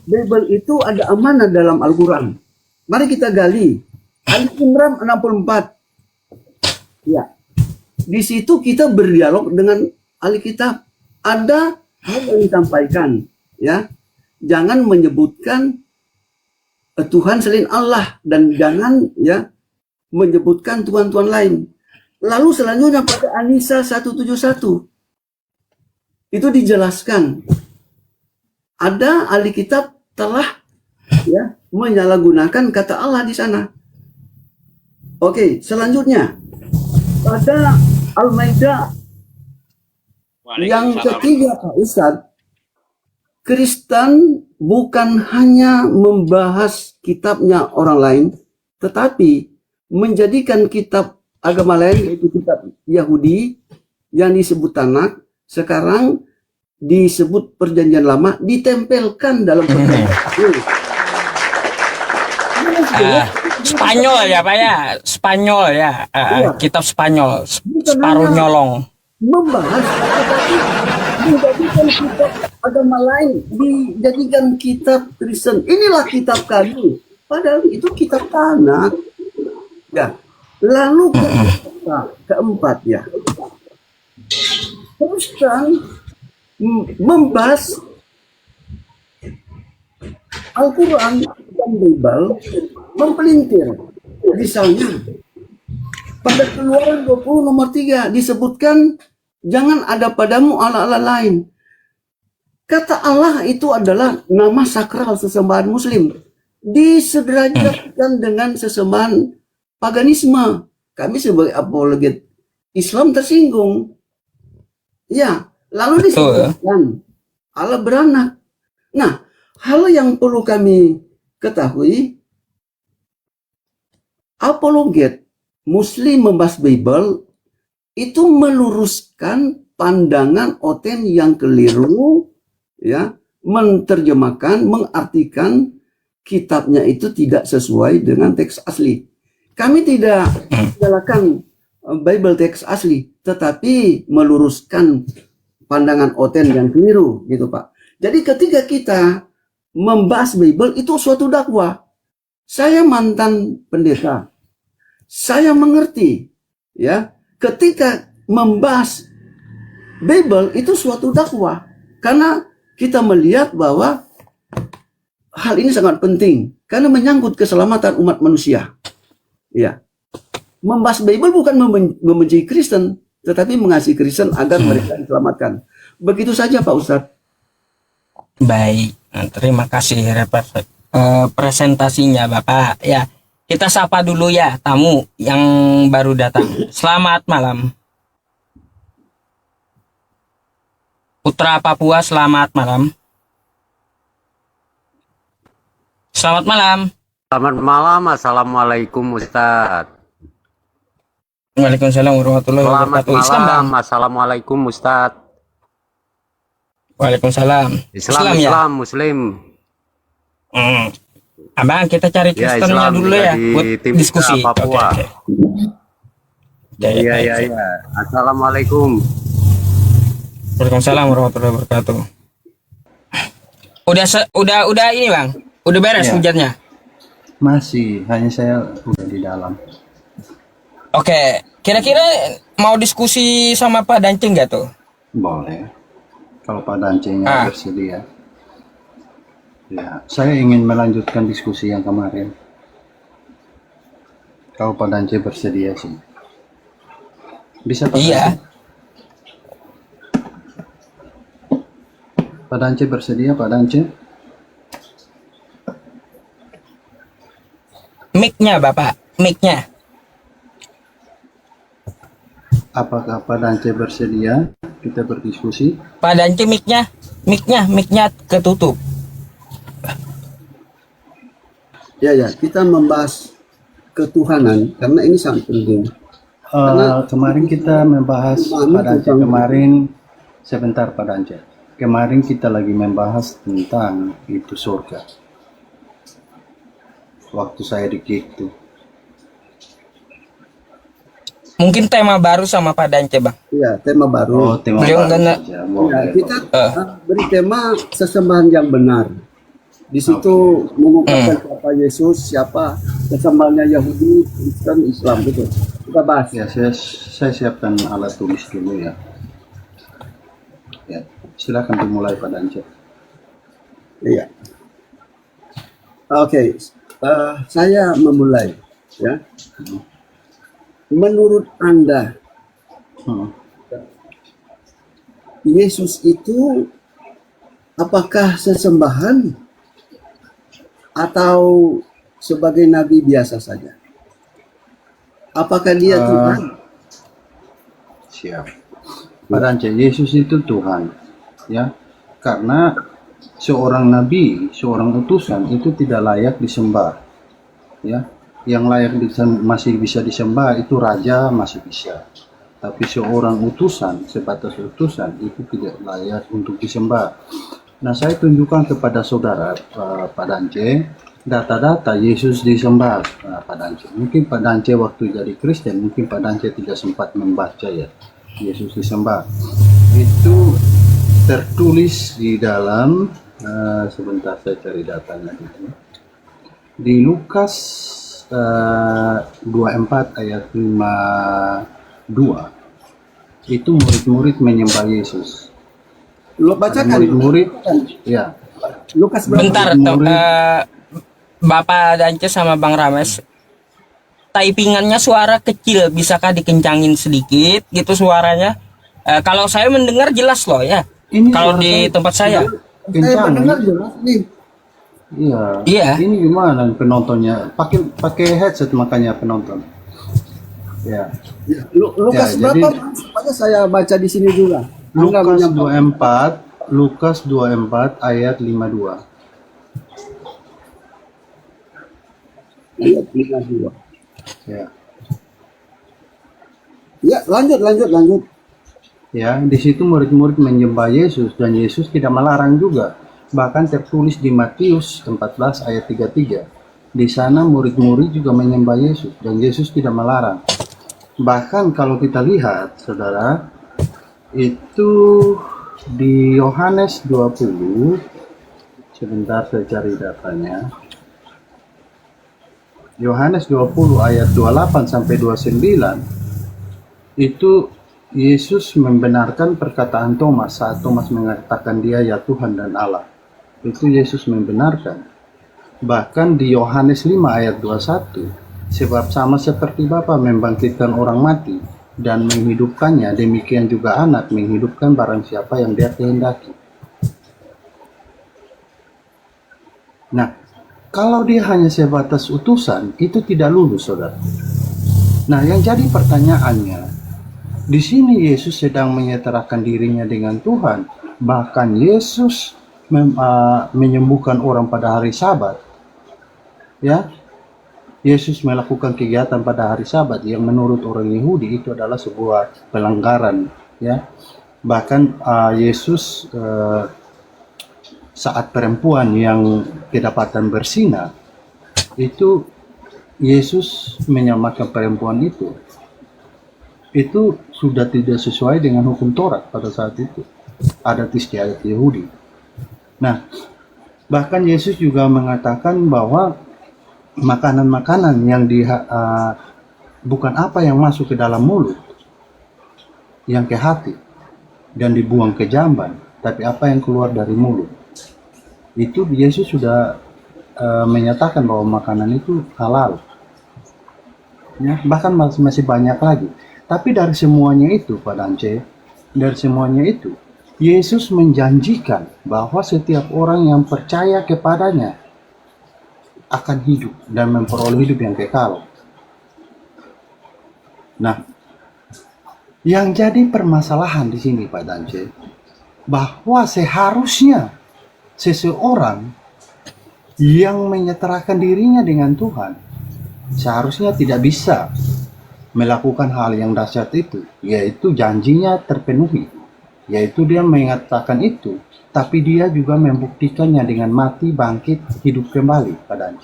Bible itu ada amanah dalam Al-Quran. Mari kita gali. Ali Imran 64. Ya. Di situ kita berdialog dengan ahli kitab. Ada hal yang disampaikan, ya. Jangan menyebutkan Tuhan selain Allah dan jangan ya menyebutkan Tuhan-Tuhan lain. Lalu selanjutnya pada An-Nisa 171 itu dijelaskan ada ahli kitab telah ya menyalahgunakan kata Allah di sana. Oke, selanjutnya pada Al-Maidah yang ketiga Pak Ustadz, Kristen bukan hanya membahas kitabnya orang lain, tetapi menjadikan kitab agama lain, yaitu kitab Yahudi yang disebut Tanakh, sekarang disebut Perjanjian Lama, ditempelkan dalam Perjanjian Baru. Spanyol ya Pak ya, Spanyol ya. Iya. Kitab Spanyol, Bukan separuh hanya nyolong. membahas, tetapi menjadikan kitab agama lain, dijadikan kitab Kristen. Inilah kitab kami. Padahal itu kitab Tanakh. Ya. Lalu keempat ya. Kristen membahas Al-Quran dan Bible mempelintir. Misalnya pada Keluaran 20 nomor 3 disebutkan jangan ada padamu Allah-Allah lain. Kata Allah itu adalah nama sakral sesembahan Muslim. Disederajatkan dengan sesembahan paganisme. Kami sebagai apologet Islam tersinggung. Ya, lalu disebutkan Allah beranak. Nah, hal yang perlu kami ketahui, apologet Muslim membahas Bible itu meluruskan pandangan Oten yang keliru, ya, menerjemahkan, mengartikan kitabnya itu tidak sesuai dengan teks asli. Kami tidak menyalahkan Bible teks asli, tetapi meluruskan pandangan Oten yang keliru, gitu Pak. Jadi ketika kita membahas Bible itu suatu dakwah. Saya mantan pendeta. Saya mengerti, ya, ketika membahas Bible itu suatu dakwah. Karena kita melihat bahwa hal ini sangat penting karena menyangkut keselamatan umat manusia. Ya. Membahas Bible bukan membenci Kristen, tetapi mengasihi Kristen agar mereka diselamatkan. Begitu saja Pak Ustadz. Baik, terima kasih presentasinya Bapak. Ya, kita sapa dulu ya tamu yang baru datang. Selamat malam. Putra Papua, selamat malam. Selamat malam. Selamat malam, Assalamualaikum Ustadz. Waalaikumsalam warahmatullahi Selamat wabarakatuh. Islam, Bang. malam, Assalamualaikum Ustadz. Waalaikumsalam. Islam, ya? Muslim. Abang, kita cari Ya, Kristennya Islam dulu ya di buat tim diskusi. kita, Papua. Oke. Iya. Assalamualaikum. Waalaikumsalam warahmatullahi wabarakatuh. Udah ini Bang. Udah beres Ya. hujannya. Masih, hanya saya udah di dalam. Oke, kira-kira mau diskusi sama Pak Dancing nggak tuh? Boleh. Kalau Pak Dancingnya bersedia. Ya, saya ingin melanjutkan diskusi yang kemarin. Kalau Pak Dance bersedia sih. Bisa Pak? Iya. Dance? Pak Dance bersedia, Pak Dance? Mic-nya Bapak, mic-nya. Apakah Pak Dance bersedia kita berdiskusi? Pak Dancing mic-nya ketutup. Ya, kita membahas ketuhanan karena ini sangat penting. Kemarin kita membahas Pak Dance sebentar Pak Dance. Kemarin kita lagi membahas tentang itu surga. Waktu saya di itu. Mungkin tema baru sama Pak Dance, Bang. Iya, tema baru. Tema Beliau baru enggak- saja. Ya, Boleh, kita boleh. beri tema sesembahan yang benar. Di situ mengungkapkan siapa Yesus, siapa sesembahannya Yahudi, Kristen, Islam gitu. Kita bahas. Ya, saya siapkan alat tulis dulu ya. Ya, silakan dimulai Pak Dance. Iya. Oke, saya memulai ya. Menurut Anda, Yesus itu apakah sesembahan atau sebagai nabi biasa saja? Apakah dia Tuhan? Siap. Pak Dance, Yesus itu Tuhan. Ya, karena seorang nabi, seorang utusan itu tidak layak disembah. Ya, yang layak masih bisa disembah itu raja masih bisa. Tapi seorang utusan, sebatas utusan itu tidak layak untuk disembah. Nah, saya tunjukkan kepada saudara Pak Dance data-data Yesus disembah, Pak Dance. Mungkin Pak Dance waktu jadi Kristen, mungkin Pak Dance tidak sempat membaca ya Yesus disembah. Itu tertulis di dalam sebentar saya cari datanya dulu. Di Lukas 24 ayat 52 itu murid-murid menyembah Yesus. Lo bacakan. Murid-murid ya. Lukas berapa? Bentar, Bapak Dance sama Bang Rames, typingannya suara kecil, bisakah dikencangin sedikit gitu suaranya? Kalau saya mendengar jelas loh ya. Ini Kalau suara di saya tempat saya, kencang. Mendengar jelas nih. Iya. Iya. Ini gimana penontonnya? Pakai headset makanya penonton. Ya. Lukas Ya, berapa? jadi- Supaya saya baca di sini juga. Lukas 24 ayat 52. Ayat 52. Ya. Ya, lanjut. Ya, di situ murid-murid menyembah Yesus dan Yesus tidak melarang juga. Bahkan tertulis di Matius 14 ayat 33. Di sana murid-murid juga menyembah Yesus dan Yesus tidak melarang. Bahkan kalau kita lihat, Saudara, itu di Yohanes 20, sebentar saya cari datanya. Yohanes 20 ayat 28 sampai 29 itu Yesus membenarkan perkataan Thomas saat Thomas mengatakan dia ya Tuhan dan Allah. Itu Yesus membenarkan. Bahkan di Yohanes 5 ayat 21, sebab sama seperti Bapa membangkitkan orang mati dan menghidupkannya, demikian juga anak menghidupkan barang siapa yang dia kehendaki. Nah, kalau dia hanya sebatas utusan, itu tidak lulus, saudara. Nah, yang jadi pertanyaannya, di sini Yesus sedang menyerahkan dirinya dengan Tuhan. Bahkan Yesus menyembuhkan orang pada hari Sabat. Ya, Yesus melakukan kegiatan pada hari Sabat yang menurut orang Yahudi itu adalah sebuah pelanggaran. Ya, bahkan Yesus saat perempuan yang kedapatan berzina, itu Yesus menyamakan perempuan itu sudah tidak sesuai dengan hukum Taurat pada saat itu, adat istiadat Yahudi. Nah, bahkan Yesus juga mengatakan bahwa makanan-makanan yang bukan apa yang masuk ke dalam mulut, yang ke hati dan dibuang ke jamban, tapi apa yang keluar dari mulut. Itu Yesus sudah menyatakan bahwa makanan itu halal. Ya, bahkan masih banyak lagi. Tapi dari semuanya itu, Pak Dance, dari semuanya itu, Yesus menjanjikan bahwa setiap orang yang percaya kepadanya akan hidup dan memperoleh hidup yang kekal. Nah, yang jadi permasalahan di sini, Pak Dance, bahwa seharusnya seseorang yang menyerahkan dirinya dengan Tuhan seharusnya tidak bisa melakukan hal yang dahsyat itu, yaitu janjinya terpenuhi, yaitu dia mengatakan itu, tapi dia juga membuktikannya dengan mati, bangkit, hidup kembali padanya.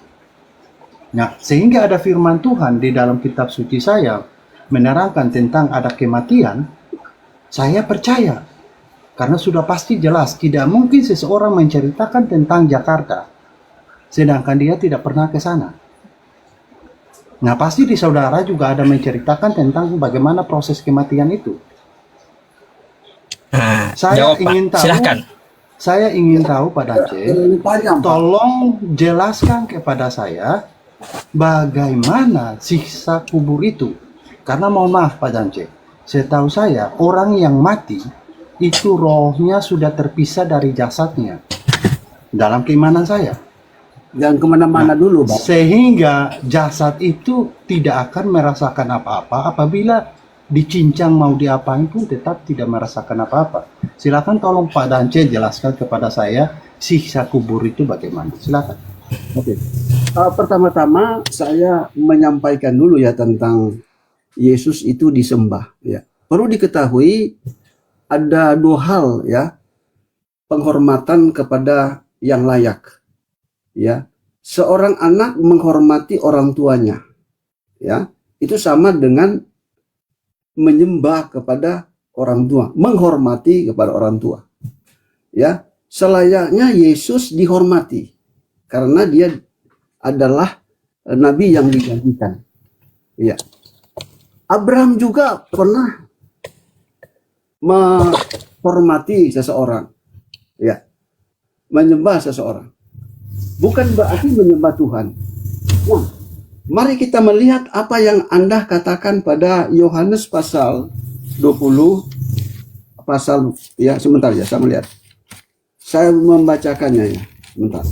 Nah, sehingga ada firman Tuhan di dalam kitab suci saya menerangkan tentang ada kematian, saya percaya. Karena sudah pasti jelas, tidak mungkin seseorang menceritakan tentang Jakarta, sedangkan dia tidak pernah ke sana. Nah, pasti di saudara juga ada menceritakan tentang bagaimana proses kematian itu. nah, Saya jawab Pak, ingin tahu, silahkan. saya ingin tahu Pak Dance, tolong jelaskan kepada saya bagaimana siksa kubur itu. Karena mohon maaf Pak Dance, setahu saya orang yang mati itu rohnya sudah terpisah dari jasadnya. Dalam keimanan saya. Jangan kemana-mana dulu, Bang. Sehingga jasad itu tidak akan merasakan apa-apa apabila dicincang mau diapain pun tetap tidak merasakan apa-apa. Silakan tolong Pak Dance jelaskan kepada saya siksa kubur itu bagaimana. Silakan. Oke. Pertama-tama saya menyampaikan dulu ya tentang Yesus itu disembah. Ya. Perlu diketahui ada dua hal ya, penghormatan kepada yang layak. Ya, seorang anak menghormati orang tuanya. Ya, itu sama dengan menyembah kepada orang tua, menghormati kepada orang tua. Ya, selayaknya Yesus dihormati karena dia adalah nabi yang dijanjikan. Ya. Abraham juga pernah menghormati seseorang. Ya. Menyembah seseorang. Bukan berarti menyembah Tuhan. Nah, mari kita melihat apa yang Anda katakan pada Yohanes pasal 20 pasal ya, sebentar ya, saya melihat. Saya membacakannya ya, sebentar.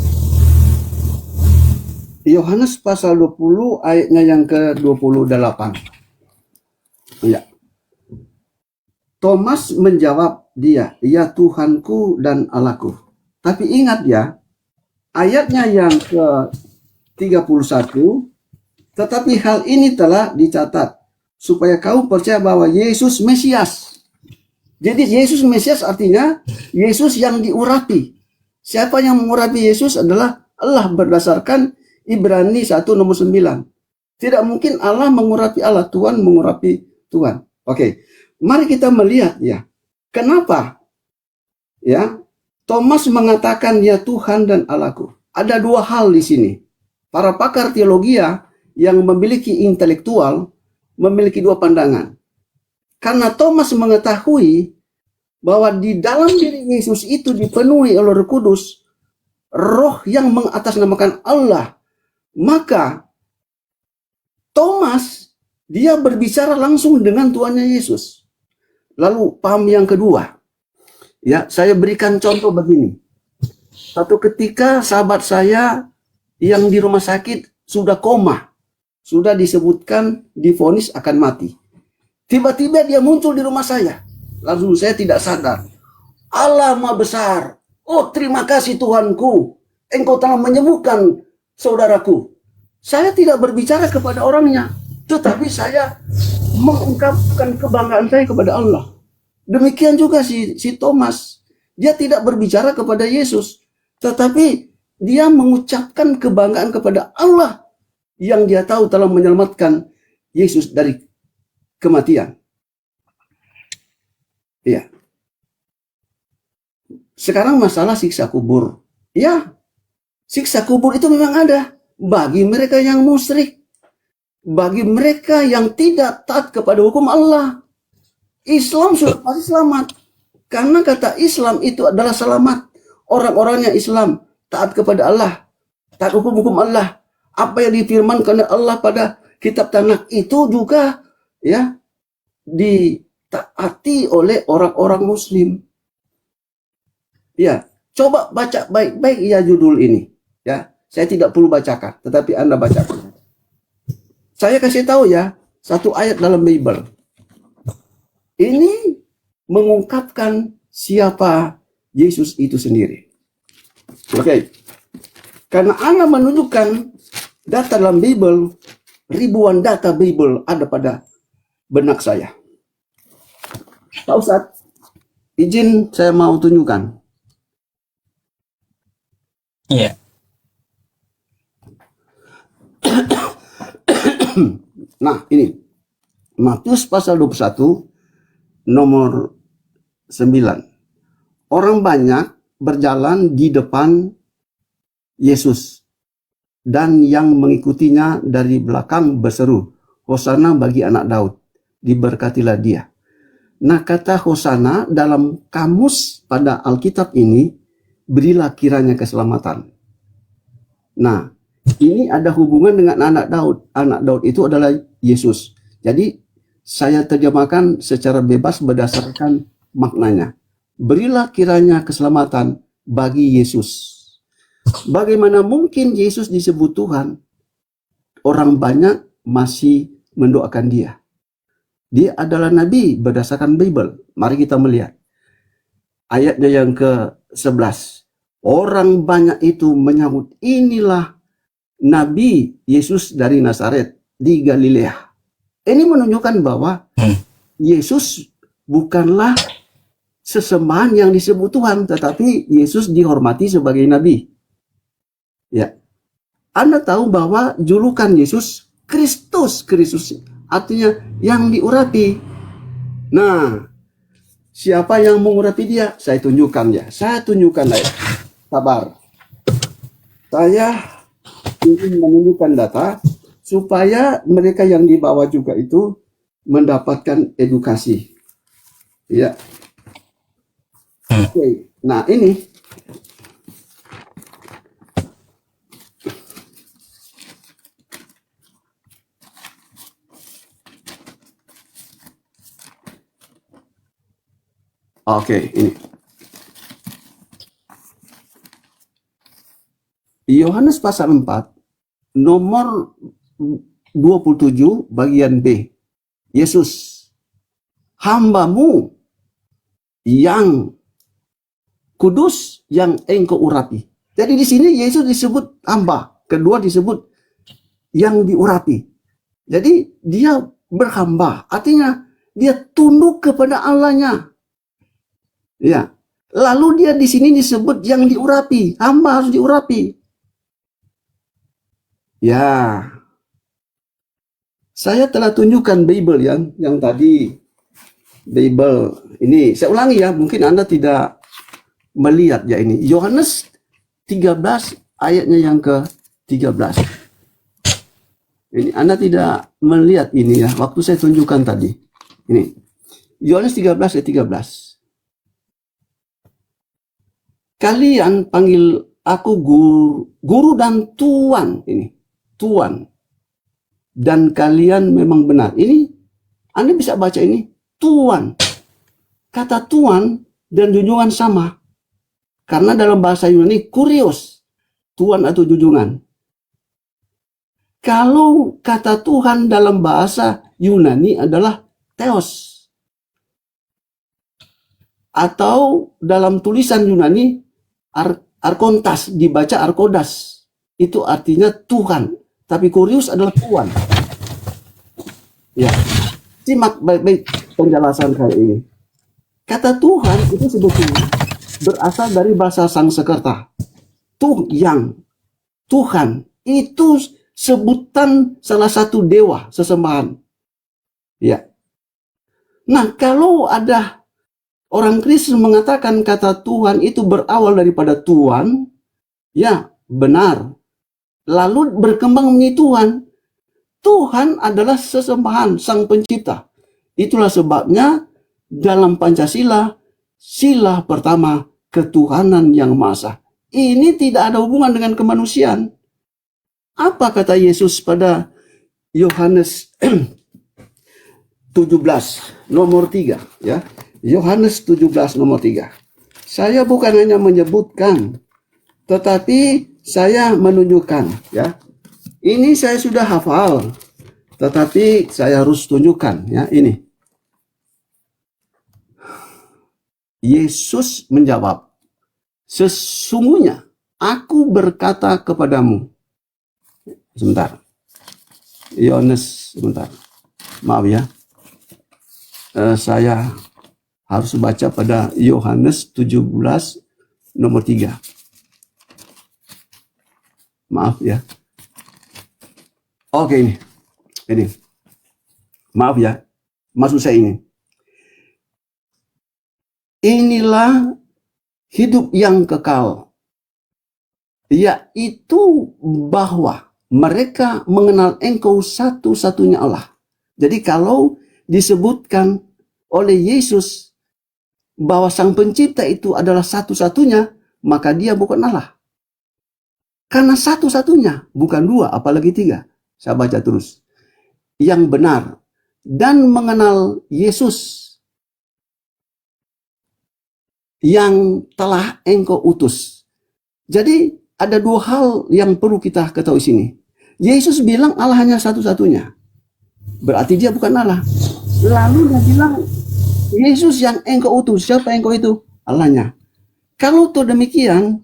Yohanes pasal 20 ayatnya yang ke-28. Ya. Thomas menjawab dia, "Ya Tuhanku dan Allahku." Tapi ingat ya, ayatnya yang ke-31, tetapi hal ini telah dicatat supaya kau percaya bahwa Yesus Mesias. Jadi Yesus Mesias artinya Yesus yang diurapi. Siapa yang mengurapi Yesus adalah Allah berdasarkan Ibrani 1 nomor 9. Tidak mungkin Allah mengurapi Allah, Tuhan mengurapi Tuhan. Oke, mari kita melihat ya, kenapa ya Thomas mengatakan ya Tuhan dan Allahku. Ada dua hal di sini. Para pakar teologi yang memiliki intelektual memiliki dua pandangan. Karena Thomas mengetahui bahwa di dalam diri Yesus itu dipenuhi oleh Roh Kudus, roh yang mengatasnamakan Allah, maka Thomas dia berbicara langsung dengan Tuhannya Yesus. Lalu paham yang kedua, ya saya berikan contoh begini. Satu ketika sahabat saya yang di rumah sakit sudah koma, sudah disebutkan divonis akan mati. Tiba-tiba dia muncul di rumah saya. Lalu saya tidak sadar. Allah Maha Besar. Oh, terima kasih Tuhanku. Engkau telah menyembuhkan saudaraku. Saya tidak berbicara kepada orangnya, tetapi saya mengungkapkan kebanggaan saya kepada Allah. Demikian juga si Thomas. Dia tidak berbicara kepada Yesus, tetapi dia mengucapkan kebanggaan kepada Allah yang dia tahu telah menyelamatkan Yesus dari kematian. Ya. Sekarang masalah siksa kubur. Ya, siksa kubur itu memang ada bagi mereka yang musyrik, bagi mereka yang tidak taat kepada hukum Allah. Islam sudah pasti selamat, karena kata Islam itu adalah selamat. Orang-orangnya Islam taat kepada Allah, taat hukum-hukum Allah. Apa yang difirmankan oleh Allah pada kitab Tanakh itu juga ya ditaati oleh orang-orang Muslim. Ya, coba baca baik-baik ya judul ini. Ya, saya tidak perlu bacakan, tetapi Anda bacakan. Saya kasih tahu ya, satu ayat dalam Bible. Ini mengungkapkan siapa Yesus itu sendiri. Oke. Karena Anda menunjukkan data dalam Bible, ribuan data Bible ada pada benak saya. Pak Ustadz, izin saya mau tunjukkan. Iya. Nah, ini. Matius pasal 21 nomor 9. Orang banyak berjalan di depan Yesus dan yang mengikutinya dari belakang berseru, Hosana bagi anak Daud, diberkatilah dia. Nah, kata Hosana dalam kamus pada Alkitab ini, berilah kiranya keselamatan. Nah, ini ada hubungan dengan anak Daud. Anak Daud itu adalah Yesus. Jadi, saya terjemahkan secara bebas berdasarkan maknanya. Berilah kiranya keselamatan bagi Yesus. Bagaimana mungkin Yesus disebut Tuhan? Orang banyak masih mendoakan dia. Dia adalah nabi berdasarkan Bible. Mari kita melihat. Ayatnya yang ke-11. orang banyak itu menyambut, inilah Nabi Yesus dari Nazaret di Galilea. Ini menunjukkan bahwa Yesus bukanlah sesembahan yang disebut Tuhan, tetapi Yesus dihormati sebagai Nabi. Ya, Anda tahu bahwa julukan Yesus Kristus, artinya yang diurapi. Nah, siapa yang mengurapi dia? Saya tunjukkan ya. Saya tunjukkan ya. Sabar. Saya ingin menunjukkan data supaya mereka yang di bawah juga itu mendapatkan edukasi. Ya. Oke. Nah, ini ini. Yohanes pasal 4 nomor 27 bagian B. Yesus, hambamu yang kudus yang engkau urapi. Jadi di sini Yesus disebut hamba, kedua disebut yang diurapi. Jadi dia berhamba, artinya dia tunduk kepada Allahnya. Ya. Lalu dia di sini disebut yang diurapi, hamba harus diurapi. Ya. Saya telah tunjukkan Bible yang tadi Bible ini. Saya ulangi ya, mungkin Anda tidak melihat ya ini. Yohanes 13 ayatnya yang ke-13. Ini Anda tidak melihat ini ya, waktu saya tunjukkan tadi. Ini. Yohanes 13 ayat 13. Kalian panggil aku guru dan tuan. Ini, tuan. Dan kalian memang benar. Ini, Anda bisa baca ini, tuan. Kata tuan dan junjungan sama. Karena dalam bahasa Yunani, kurios. Tuan atau junjungan. Kalau kata Tuhan dalam bahasa Yunani adalah theos. Atau dalam tulisan Yunani, arkontas, dibaca arkodas. Itu artinya Tuhan. Tapi kurios adalah Tuhan. Ya, simak baik-baik penjelasan kali ini. Kata Tuhan itu sebetulnya berasal dari bahasa Sanskerta. Tuhan itu sebutan salah satu dewa sesembahan. Ya. Nah, kalau ada orang Kristen mengatakan kata Tuhan itu berawal daripada Tuhan, ya benar. Lalu berkembang menjadi Tuhan. Tuhan adalah sesembahan, sang pencipta. Itulah sebabnya dalam Pancasila, sila pertama ketuhanan yang Maha Esa. Ini tidak ada hubungan dengan kemanusiaan. Apa kata Yesus pada Yohanes 17 nomor 3 ya? Yohanes 17 nomor 3. Saya bukan hanya menyebutkan, tetapi saya menunjukkan ya. Ini saya sudah hafal, tetapi saya harus tunjukkan ya ini. Yesus menjawab, sesungguhnya aku berkata kepadamu. Sebentar. Yohanes, sebentar. Maaf ya. Saya harus baca pada Yohanes 17 nomor 3. Maaf ya. Oke ini. Maaf ya. Maksud saya ini. Inilah hidup yang kekal. Yaitu bahwa mereka mengenal Engkau satu-satunya Allah. Jadi kalau disebutkan oleh Yesus bahwa Sang Pencipta itu adalah satu-satunya, maka dia bukan Allah. Karena satu-satunya, bukan dua, apalagi tiga. Saya baca terus. Yang benar dan mengenal Yesus yang telah Engkau utus. Jadi ada dua hal yang perlu kita ketahui sini. Yesus bilang Allah hanya satu-satunya. Berarti dia bukan Allah. Lalu dia bilang Yesus yang Engkau utus. Siapa Engkau itu? Allahnya. Kalau itu demikian,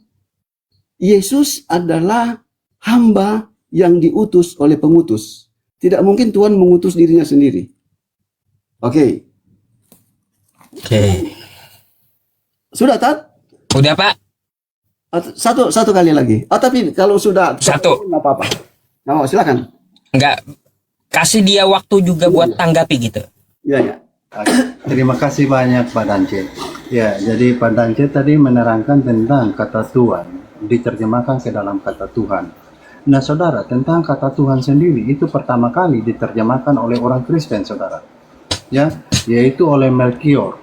Yesus adalah hamba yang diutus oleh pengutus. Tidak mungkin Tuhan mengutus dirinya sendiri. Oke. Sudah, Tat? Udah, Pak. Satu kali lagi. Tapi kalau sudah Satu. nggak apa-apa. Nah, silakan. Enggak, kasih dia waktu juga buat tanggapi gitu. Ya. Terima kasih banyak Pak Dance. Ya, jadi Pak Dance tadi menerangkan tentang kata Tuhan, diterjemahkan ke dalam kata Tuhan. Nah, saudara, tentang kata Tuhan sendiri itu pertama kali diterjemahkan oleh orang Kristen, saudara. Ya, yaitu oleh Melchior.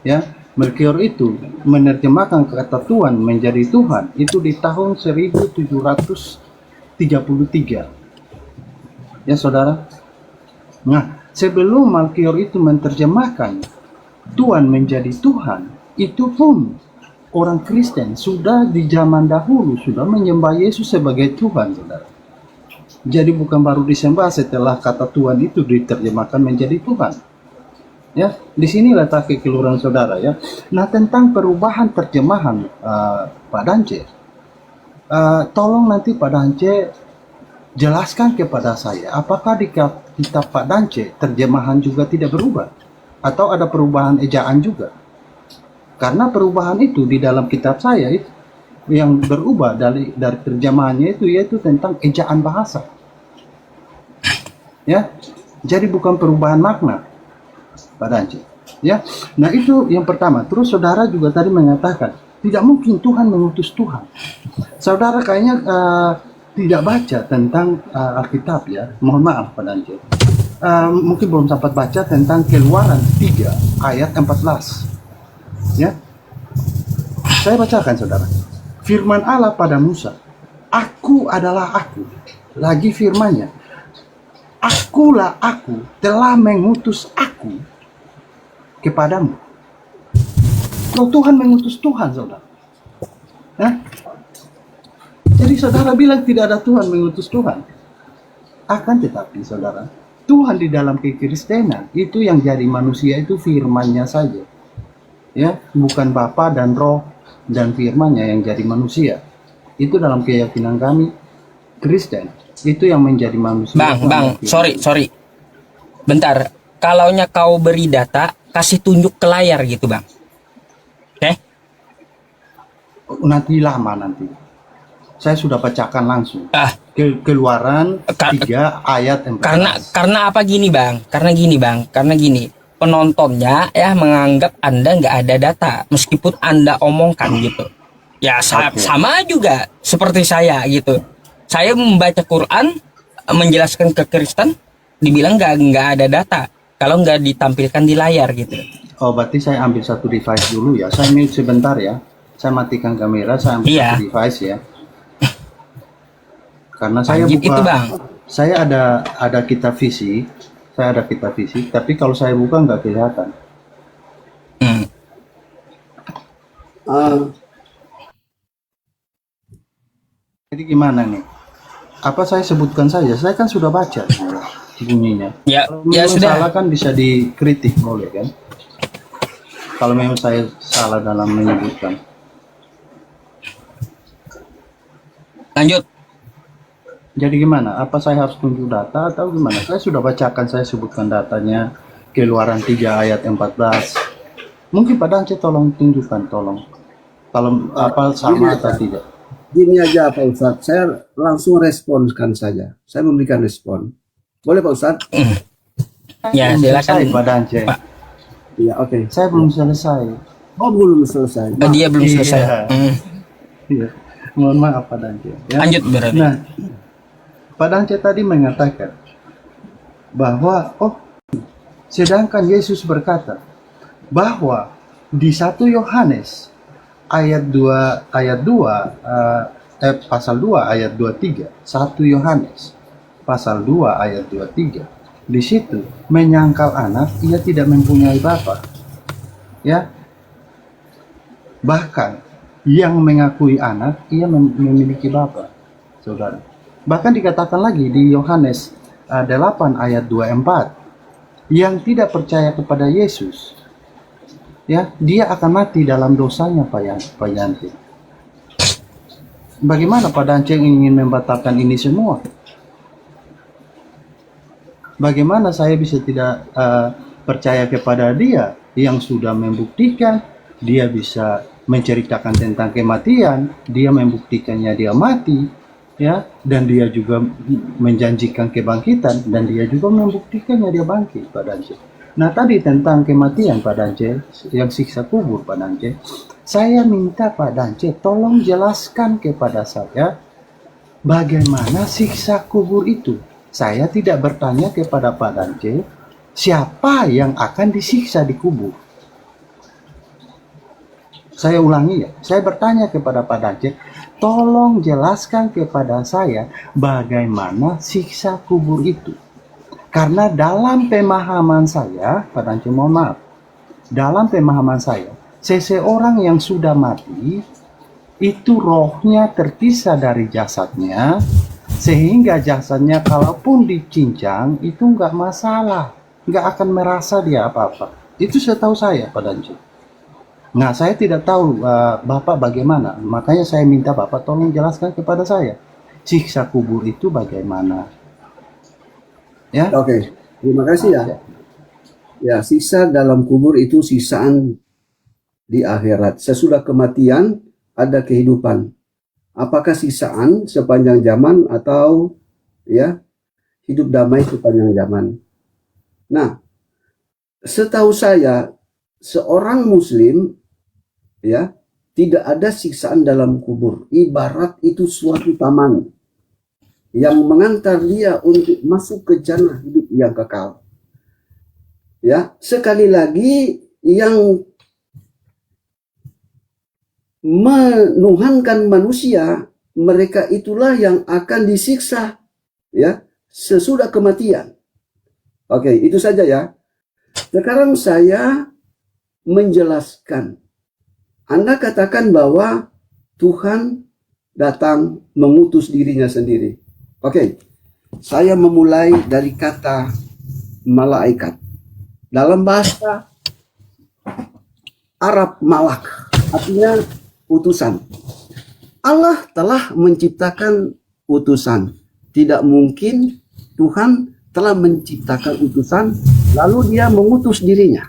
Ya, Melchior itu menerjemahkan kata Tuhan menjadi Tuhan itu di tahun 1733. Ya, saudara. Nah, sebelum Melchior itu menerjemahkan Tuhan menjadi Tuhan, itu pun orang Kristen sudah di zaman dahulu sudah menyembah Yesus sebagai Tuhan, saudara. Jadi bukan baru disembah setelah kata Tuhan itu diterjemahkan menjadi Tuhan. Ya, di sini letak kekeliruan saudara ya. Nah, tentang perubahan terjemahan Pak Dance, tolong nanti Pak Dance jelaskan kepada saya, apakah di kitab Pak Dance terjemahan juga tidak berubah? Atau ada perubahan ejaan juga? Karena perubahan itu di dalam kitab saya itu yang berubah dari terjemahannya itu yaitu tentang ejaan bahasa. Ya, jadi bukan perubahan makna, Pak Dance. Ya, nah itu yang pertama. Terus saudara juga tadi mengatakan tidak mungkin Tuhan mengutus Tuhan. Saudara kayaknya tidak baca tentang Alkitab ya. Mohon maaf Pak Dance. Mungkin belum sempat baca tentang Keluaran 3 ayat 14. Ya, saya bacakan saudara. Firman Allah pada Musa, aku adalah aku. Lagi firmannya, akulah aku telah mengutus aku kepadamu. Kalau Tuhan mengutus Tuhan, saudara. Nah, jadi saudara bilang tidak ada Tuhan mengutus Tuhan. Akan tetapi saudara, Tuhan di dalam kekristenan itu yang jadi manusia itu firman-Nya saja. Ya, bukan Bapa dan Roh dan firman-Nya yang jadi manusia. Itu dalam keyakinan kami Kristen. Itu yang menjadi manusia. Bang, sorry. Bentar, kalaunya kau beri data, kasih tunjuk ke layar gitu, Bang. Oke? Nanti lama nanti. Saya sudah bacakan langsung. Keluaran 3 ayat 14. Karena apa gini, Bang? Karena gini. Penontonnya ya menganggap Anda nggak ada data meskipun Anda omongkan gitu. Ya sama juga seperti saya gitu. Saya membaca Quran, menjelaskan ke Kristen, dibilang nggak ada data kalau nggak ditampilkan di layar gitu. Oh, berarti saya ambil satu device dulu ya. Saya mute sebentar ya. Saya matikan kamera, saya ambil satu device ya. Karena saya buka, itu, Bang. Saya ada kitab fisik. Saya ada kitab fisik, tapi kalau saya buka nggak kelihatan. Jadi gimana nih? Apa saya sebutkan saja? Saya kan sudah baca bunyinya. Ya sudah. sudah. Salah kan bisa dikritik, boleh kan? Kalau memang saya salah dalam menyebutkan. Lanjut. Jadi gimana? Apa saya harus tunjuk data atau gimana? Saya sudah bacakan, saya sebutkan datanya. Keluaran 3 ayat 14. Mungkin Pak Dance tolong tunjukkan, tolong. Kalau apa sama atau tidak. Gini aja Pak Ustadz, saya langsung responskan saja. Saya memberikan respon. Boleh Pak Ustadz? Ya, silakan Pak Dance. Iya, oke. Saya belum selesai. Oh, belum selesai. Dia belum selesai. Iya. Mohon maaf Pak Dance. Ya. Lanjut berarti. Nah, Pak Dance tadi mengatakan bahwa sedangkan Yesus berkata bahwa di 1 Yohanes pasal 2 ayat 23, 1 Yohanes pasal 2 ayat 23, di situ menyangkal anak ia tidak mempunyai bapa. Ya. Bahkan yang mengakui anak ia memiliki bapa, saudara. Bahkan dikatakan lagi di Yohanes 8 ayat 24, yang tidak percaya kepada Yesus, ya dia akan mati dalam dosanya, Pak Yanti. Bagaimana Pak Danceng ingin membatalkan ini semua? Bagaimana saya bisa tidak percaya kepada dia yang sudah membuktikan dia bisa menceritakan tentang kematian, dia membuktikannya dia mati, ya, dan dia juga menjanjikan kebangkitan, dan dia juga membuktikannya dia bangkit, Pak Danceng. Nah tadi tentang kematian Pak Danceng, yang siksa kubur Pak Danceng, saya minta Pak Danceng tolong jelaskan kepada saya bagaimana siksa kubur itu. Saya tidak bertanya kepada Pak Danceng siapa yang akan disiksa di kubur. Saya ulangi ya, saya bertanya kepada Pak Danceng, tolong jelaskan kepada saya bagaimana siksa kubur itu. Karena dalam pemahaman saya, Pak Danceng mohon maaf, dalam pemahaman saya, seseorang yang sudah mati, itu rohnya terpisah dari jasadnya, sehingga jasadnya kalaupun dicincang, itu nggak masalah. Nggak akan merasa dia apa-apa. Itu setahu saya, Pak Danceng. Nah, saya tidak tahu Bapak bagaimana. Makanya saya minta Bapak tolong jelaskan kepada saya. Siksa kubur itu bagaimana? Ya. Oke, terima kasih ya. Ya, sisa dalam kubur itu sisaan di akhirat. Sesudah kematian ada kehidupan. Apakah sisaan sepanjang zaman atau ya hidup damai sepanjang zaman? Nah, setahu saya seorang muslim ya tidak ada siksaan dalam kubur. Ibarat itu suatu taman yang mengantar dia untuk masuk ke jannah hidup yang kekal. Ya, sekali lagi yang menuhankan manusia, mereka itulah yang akan disiksa ya sesudah kematian. Oke, itu saja ya. Sekarang saya menjelaskan. Anda katakan bahwa Tuhan datang mengutus dirinya sendiri. Oke, saya memulai dari kata malaikat. Dalam bahasa Arab malak, artinya utusan. Allah telah menciptakan utusan. Tidak mungkin Tuhan telah menciptakan utusan lalu dia mengutus dirinya.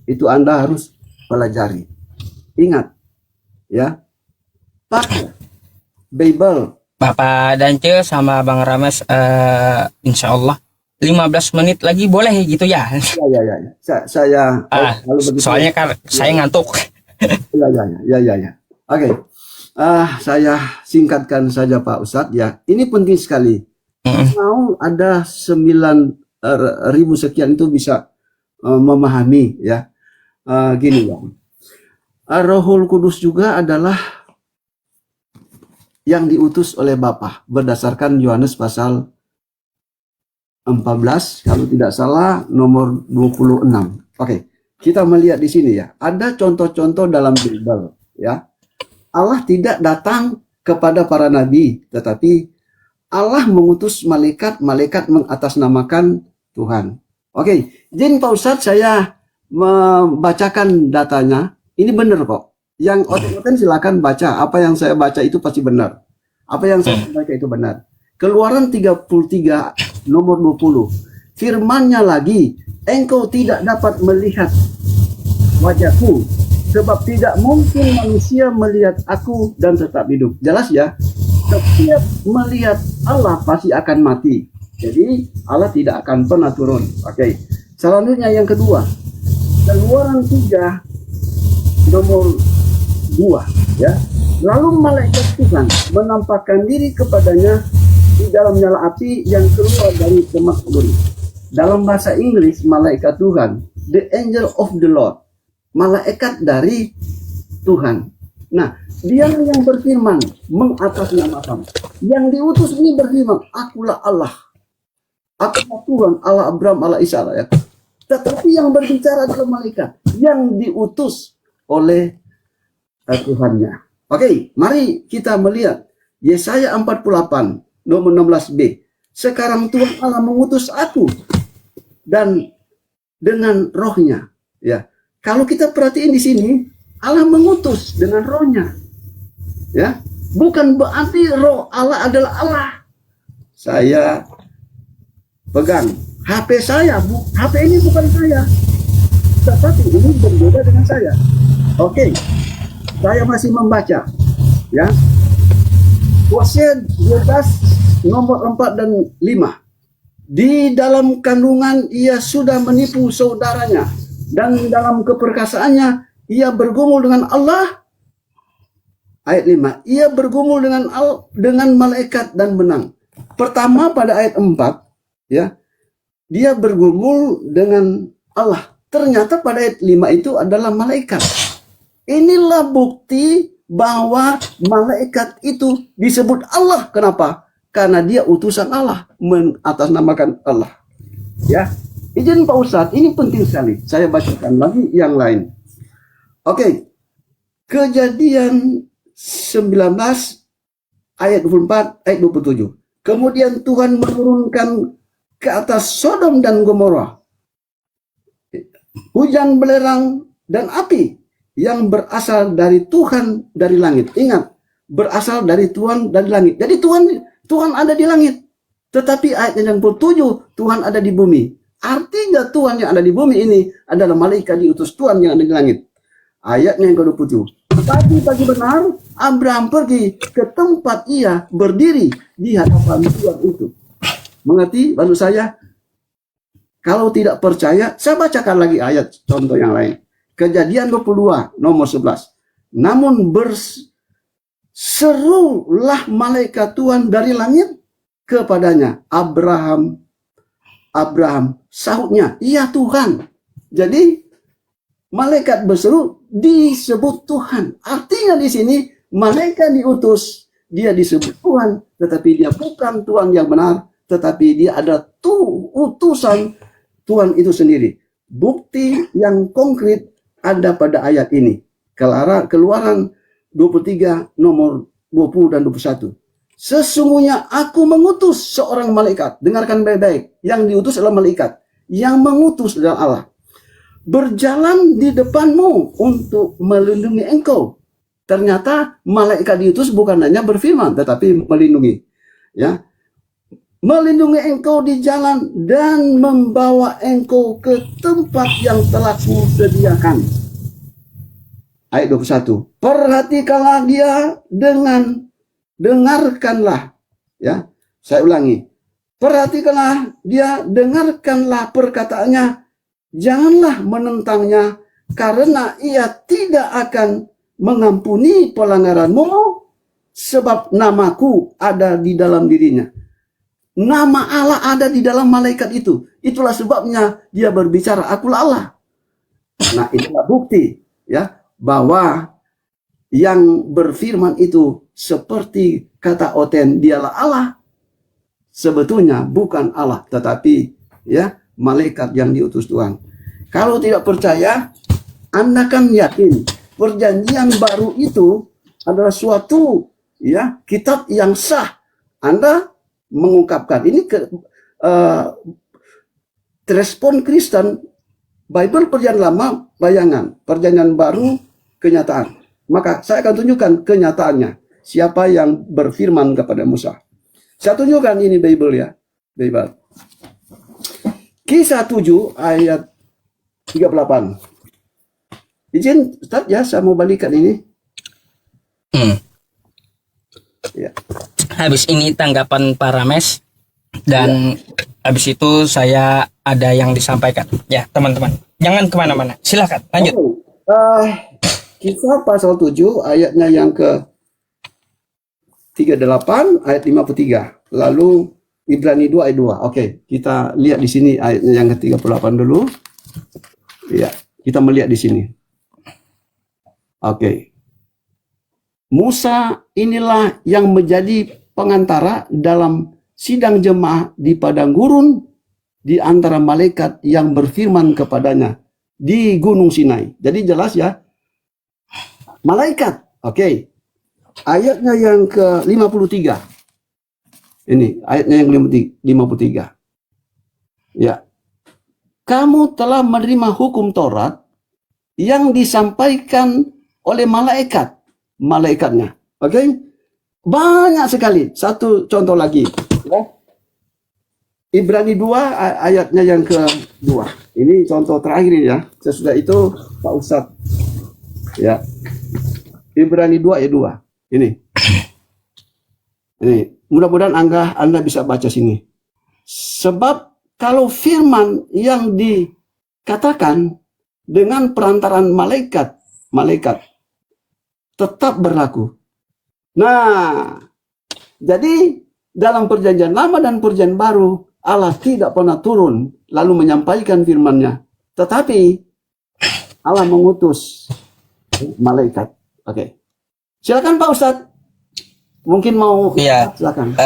Itu Anda harus pelajari. Ingat ya. Pakai Bible. Bapak Dance sama Bang Rames, insya Allah 15 menit lagi boleh gitu ya? Ya. Saya soalnya kan saya ngantuk. Ya. Oke. Saya singkatkan saja Pak Ustadz ya. Ini penting sekali. Mau ada 9.000 sekian itu bisa memahami ya. Gini ya. Rohul Kudus juga adalah yang diutus oleh Bapa berdasarkan Yohanes pasal 14 kalau tidak salah nomor 26. Oke, kita melihat di sini ya. Ada contoh-contoh dalam Bible ya. Allah tidak datang kepada para nabi, tetapi Allah mengutus malaikat mengatasnamakan Tuhan. Oke, izin Pak Ustadz saya membacakan datanya. Ini benar kok. Yang oten silakan baca. Apa yang saya baca itu pasti benar. Apa yang saya baca itu benar. Keluaran 33 nomor 20. Firman-Nya lagi, engkau tidak dapat melihat wajahku, sebab tidak mungkin manusia melihat aku dan tetap hidup. Jelas ya? Setiap melihat Allah pasti akan mati. Jadi Allah tidak akan pernah turun. Oke. Selanjutnya yang kedua. Keluaran 3 nomor 2 ya. Lalu malaikat Tuhan menampakkan diri kepadanya di dalam nyala api yang keluar dari tempat duri. Dalam bahasa Inggris malaikat Tuhan, the angel of the Lord, malaikat dari Tuhan. Nah, dia yang berfirman mengatasnamakan. Yang diutus ini berfirman, akulah Allah. Akulah Tuhan, Allah Abraham, Allah Isa ya. Tetapi yang berbicara adalah malaikat yang diutus oleh Tuhannya. Oke, mari kita melihat Yesaya 48 nomor 16b. Sekarang Tuhan Allah mengutus aku dan dengan rohnya. Ya, kalau kita perhatiin di sini Allah mengutus dengan rohnya. Ya, Bukan berarti roh Allah adalah Allah. Saya pegang HP saya, HP ini bukan saya, tetapi ini berbeda dengan saya. Oke, saya masih membaca, ya. Hosea 12 nomor 4 dan 5. Di dalam kandungan ia sudah menipu saudaranya, dan dalam keperkasaannya ia bergumul dengan Allah. Ayat 5, ia bergumul dengan malaikat dan menang. Pertama pada ayat 4, ya, dia bergumul dengan Allah. Ternyata pada ayat 5 itu adalah malaikat. Inilah bukti bahwa malaikat itu disebut Allah. Kenapa? Karena dia utusan Allah, mengatasnamakan Allah. Ya, izin Pak Ustadz, ini penting sekali. Saya bacakan lagi yang lain. Oke, Kejadian 19 ayat 24 ayat 27. Kemudian Tuhan menurunkan ke atas Sodom dan Gomora hujan belerang dan api yang berasal dari Tuhan dari langit. Ingat, berasal dari Tuhan dari langit. Jadi Tuhan ada di langit. Tetapi ayat yang ke-7, Tuhan ada di bumi. Artinya Tuhan yang ada di bumi ini adalah malaikat diutus Tuhan yang ada di langit. Ayatnya yang ke-27. Pagi-pagi benar, Abraham pergi ke tempat ia berdiri di hadapan Tuhan itu. Mengerti maksud saya? Kalau tidak percaya, saya bacakan lagi ayat contoh yang lain. Kejadian 22 nomor 11. Namun berserulah malaikat Tuhan dari langit kepadanya. Abraham, sahutnya, iya Tuhan. Jadi malaikat berseru disebut Tuhan. Artinya di sini malaikat diutus, dia disebut Tuhan, tetapi dia bukan Tuhan yang benar, tetapi dia ada utusan Tuhan itu sendiri. Bukti yang konkret ada pada ayat ini. Keluaran 23 nomor 20 dan 21. Sesungguhnya aku mengutus seorang malaikat. Dengarkan baik-baik. Yang diutus adalah malaikat. Yang mengutus adalah Allah. Berjalan di depanmu untuk melindungi engkau. Ternyata malaikat diutus bukan hanya berfirman, tetapi melindungi. Ya, melindungi engkau di jalan dan membawa engkau ke tempat yang telah kusediakan. Ayat 21. Perhatikanlah dia dengarkanlah. Ya, saya ulangi. Perhatikanlah dia, dengarkanlah perkataannya. Janganlah menentangnya, karena ia tidak akan mengampuni pelanggaranmu, sebab namaku ada di dalam dirinya. Nama Allah ada di dalam malaikat itu. Itulah sebabnya dia berbicara, akulah Allah. Nah, itulah bukti, ya, bahwa yang berfirman itu seperti kata Oten, dialah Allah. Sebetulnya bukan Allah, tetapi ya malaikat yang diutus Tuhan. Kalau tidak percaya, Anda kan yakin perjanjian baru itu adalah suatu ya kitab yang sah. Anda mengungkapkan ini respon Kristen, Bible perjanjian lama bayangan, perjanjian baru kenyataan. Maka saya akan tunjukkan kenyataannya. Siapa yang berfirman kepada Musa. Saya tunjukkan ini Bible ya. Bible. Kisah 7 ayat 38. Izin Ustaz ya, saya mau balikan ini. Ya. Habis ini tanggapan Pak Rames dan habis itu saya ada yang disampaikan. Ya teman-teman, jangan kemana-mana. Silakan lanjut. Kisah pasal 7 ayatnya yang ke 38 ayat 53. Lalu Ibrani 2 ayat 2. Oke, kita lihat di sini ayatnya yang ke 38 dulu. Ya, kita melihat di sini. Oke. Musa inilah yang menjadi pengantara dalam sidang jemaah di padang gurun di antara malaikat yang berfirman kepadanya di Gunung Sinai. Jadi jelas ya. Malaikat. Oke. Ayatnya yang ke-53. Ini ayatnya yang ke-53. Ya. Kamu telah menerima hukum Taurat yang disampaikan oleh malaikatnya. Oke? Banyak sekali. Satu contoh lagi. Ya. Ibrani 2 ayatnya yang kedua. Ini contoh terakhir ya. Sesudah itu Pak Ustadz. Ya. Ibrani 2 ayat 2. Ini. Ini. Mudah-mudahan Anda bisa baca sini. Sebab kalau firman yang dikatakan dengan perantaran malaikat tetap berlaku. Nah, jadi dalam perjanjian lama dan perjanjian baru, Allah tidak pernah turun lalu menyampaikan firman-Nya. Tetapi Allah mengutus malaikat. Oke. Silakan Pak Ustadz. Mungkin mau Iya. silakan.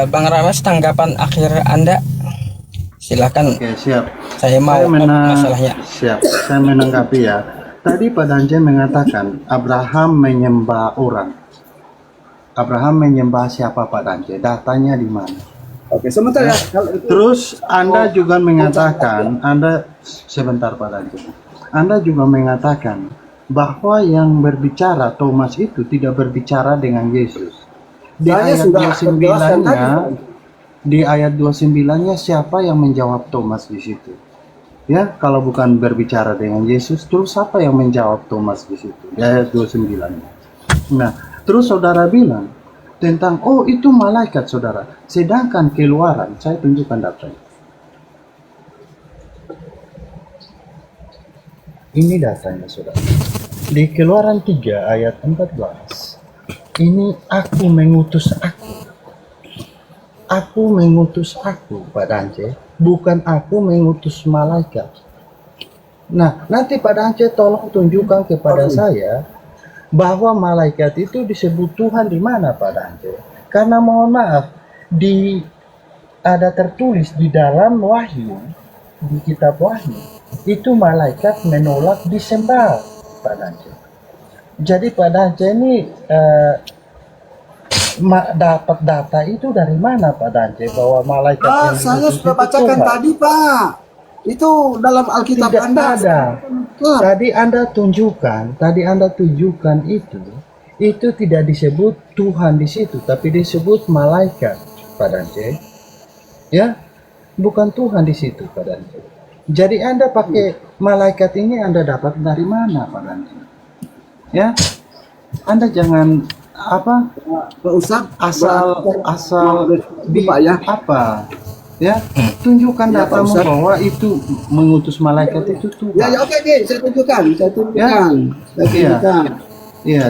Bang Rawas, tanggapan akhir Anda. Silakan. Oke, siap. Saya mau masalahnya. Siap, saya menanggapi ya. Tadi Pak Danje mengatakan Abraham menyembah orang. Abraham menyembah siapa Pak Danje? Datanya di mana? Oke, sebentar ya. Kalau itu Terus Anda juga mengatakan, sebentar Pak Danje. Anda juga mengatakan bahwa yang berbicara Thomas itu tidak berbicara dengan Yesus. Di Saya ayat sudah jelaskan 29-nya, tadi. di ayat 29-nya siapa yang menjawab Thomas di situ? Ya, kalau bukan berbicara dengan Yesus, terus siapa yang menjawab Thomas di situ? Di ayat 29-nya. Nah, terus saudara bilang tentang, oh itu malaikat saudara. Sedangkan Keluaran, saya tunjukkan datanya. Ini datanya saudara. Di Keluaran 3 ayat 14. Ini aku mengutus aku. Aku mengutus aku, Pak Dance. Bukan aku mengutus malaikat. Nah, nanti Pak Dance tolong tunjukkan kepada saya bahwa malaikat itu disebut Tuhan di mana Pak Dance? Karena mohon maaf, ada tertulis di dalam Wahyu, di kitab Wahyu, itu malaikat menolak disembah Pak Dance. Jadi Pak Dance ini dapat data itu dari mana Pak Dance bahwa malaikat yang saya diutus sudah itu bacakan Tuhan? tadi Pak. Itu dalam Alkitab Tidak Anda. ada. Tuh. Tadi Anda tunjukkan itu tidak disebut Tuhan di situ, tapi disebut malaikat, Pak Dance. Ya, bukan Tuhan di situ, Pak Dance. Jadi Anda pakai malaikat ini Anda dapat dari mana, Pak Dance? Ya, Anda jangan Pak Ustadz, asal Pak ya. Ya, tunjukkan Ya, Pak datamu Ustadz. bahwa itu mengutus malaikat itu Tuhan. Ya, oke, saya tunjukkan. Saya Ya. tunjukkan. Iya,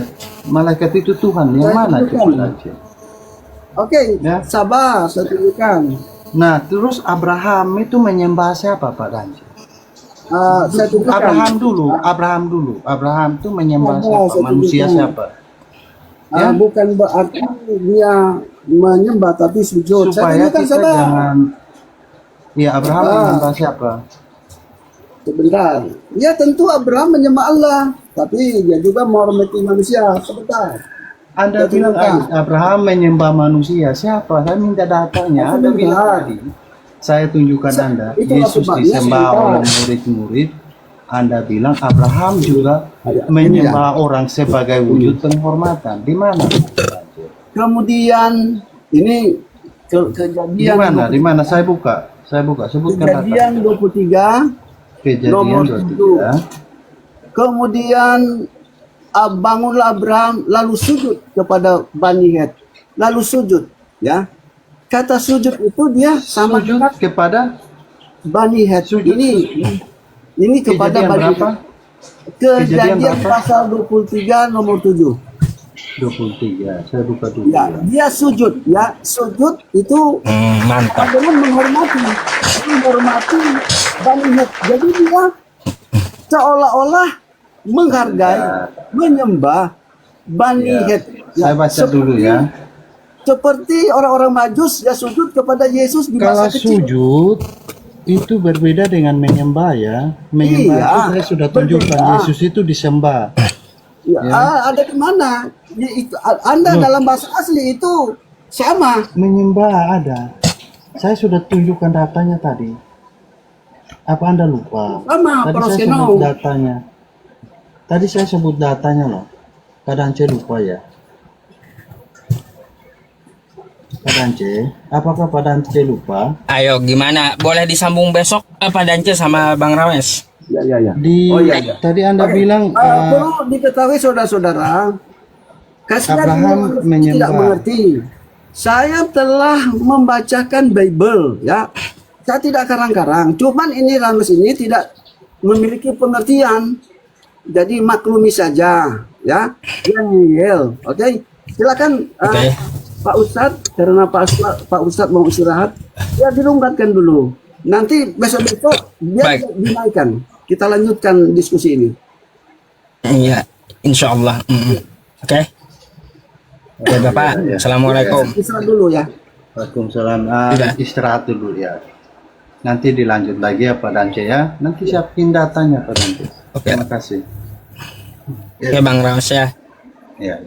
malaikat itu Tuhan. Yang Saya mana tunjukkan. coba aja? Oke, Ya. sabar, saya tunjukkan. Nah, terus Abraham itu menyembah siapa, Pak Danji? Saya tunjukkan. Abraham dulu. Abraham itu menyembah Ada, siapa? saya Manusia tunjukkan. siapa? Ya. Bukan berarti dia menyembah tapi sujud. Saya Supaya tunjukkan, kita sabar. jangan. Ya, Abraham menyembah siapa? Sebentar. Ya tentu Abraham menyembah Allah, tapi dia juga menghormati manusia. Sebentar. Anda Saya bilang tunjukkan. Abraham menyembah manusia. Siapa? Saya minta datanya. Anda Sebentar. bilang tadi. Saya tunjukkan Anda. Itulah Yesus sebabnya disembah sebentar. oleh murid-murid. Anda bilang Abraham juga Ya, menyembah orang sebagai wujud penghormatan. Di mana? Kemudian ini kejadian Di mana? Saya buka. Sebutkan Kejadian data. 23 Kejadian nomor 23. Kemudian bangunlah Abraham lalu sujud kepada Bani Het. Lalu sujud, ya. Kata sujud itu dia sama Sujud dengan kepada Bani Het. Sujud. Ini kepada kejadian Bani berapa? Het. Kejadian Kejadian berapa? pasal 23 nomor 7. 23. Saya buka dulu. Ya, dia sujud, ya. Sujud itu Mantap. adalah menghormati Bani Het. Jadi dia seolah-olah menghargai, menyembah Bani Ya. Het. Saya baca dulu ya. Seperti orang-orang Majus ya sujud kepada Yesus di Kalau masa kecil. sujud itu berbeda dengan menyembah ya. Menyembah Iya, itu saya sudah tunjukkan berbeda. Yesus itu disembah. Ya, ada di mana? Anda dalam bahasa asli itu sama. Menyembah ada. Saya sudah tunjukkan datanya tadi. Apa Anda lupa? Sama, Tadi saya Proskeno. sebut datanya. Tadi saya sebut datanya loh. Kadang saya lupa ya. Pak Dance, apakah Pak Dance lupa Ayo gimana? Boleh disambung besok Pak Dance sama Bang Rames? Ya, ya, ya. di Oh, iya, iya. tadi Anda Oke. bilang Perlu diketahui saudara-saudara, kasihan Abraham orang tidak menyembah. mengerti. Saya telah membacakan Bible, ya. Saya tidak karang-karang. Cuman ini Rames ini tidak memiliki pengertian. Jadi maklumi saja, ya. Dia ngeyel, oke? Silakan Oke. Pak Ustadz, karena Pak Ustadz mau istirahat, ya dilonggarkan dulu. Nanti besok-besok dia Baik. dinaikkan. Kita lanjutkan diskusi ini. Iya, insya Allah. Oke. Oke Bapak, Assalamualaikum. Istirahat dulu ya. Waalaikumsalam. Tidak. Istirahat dulu ya. Nanti dilanjut lagi ya Pak Dance ya. Nanti siapin datanya Pak Dance. Oke. Terima kasih. Oke Bang Rames ya. Ya.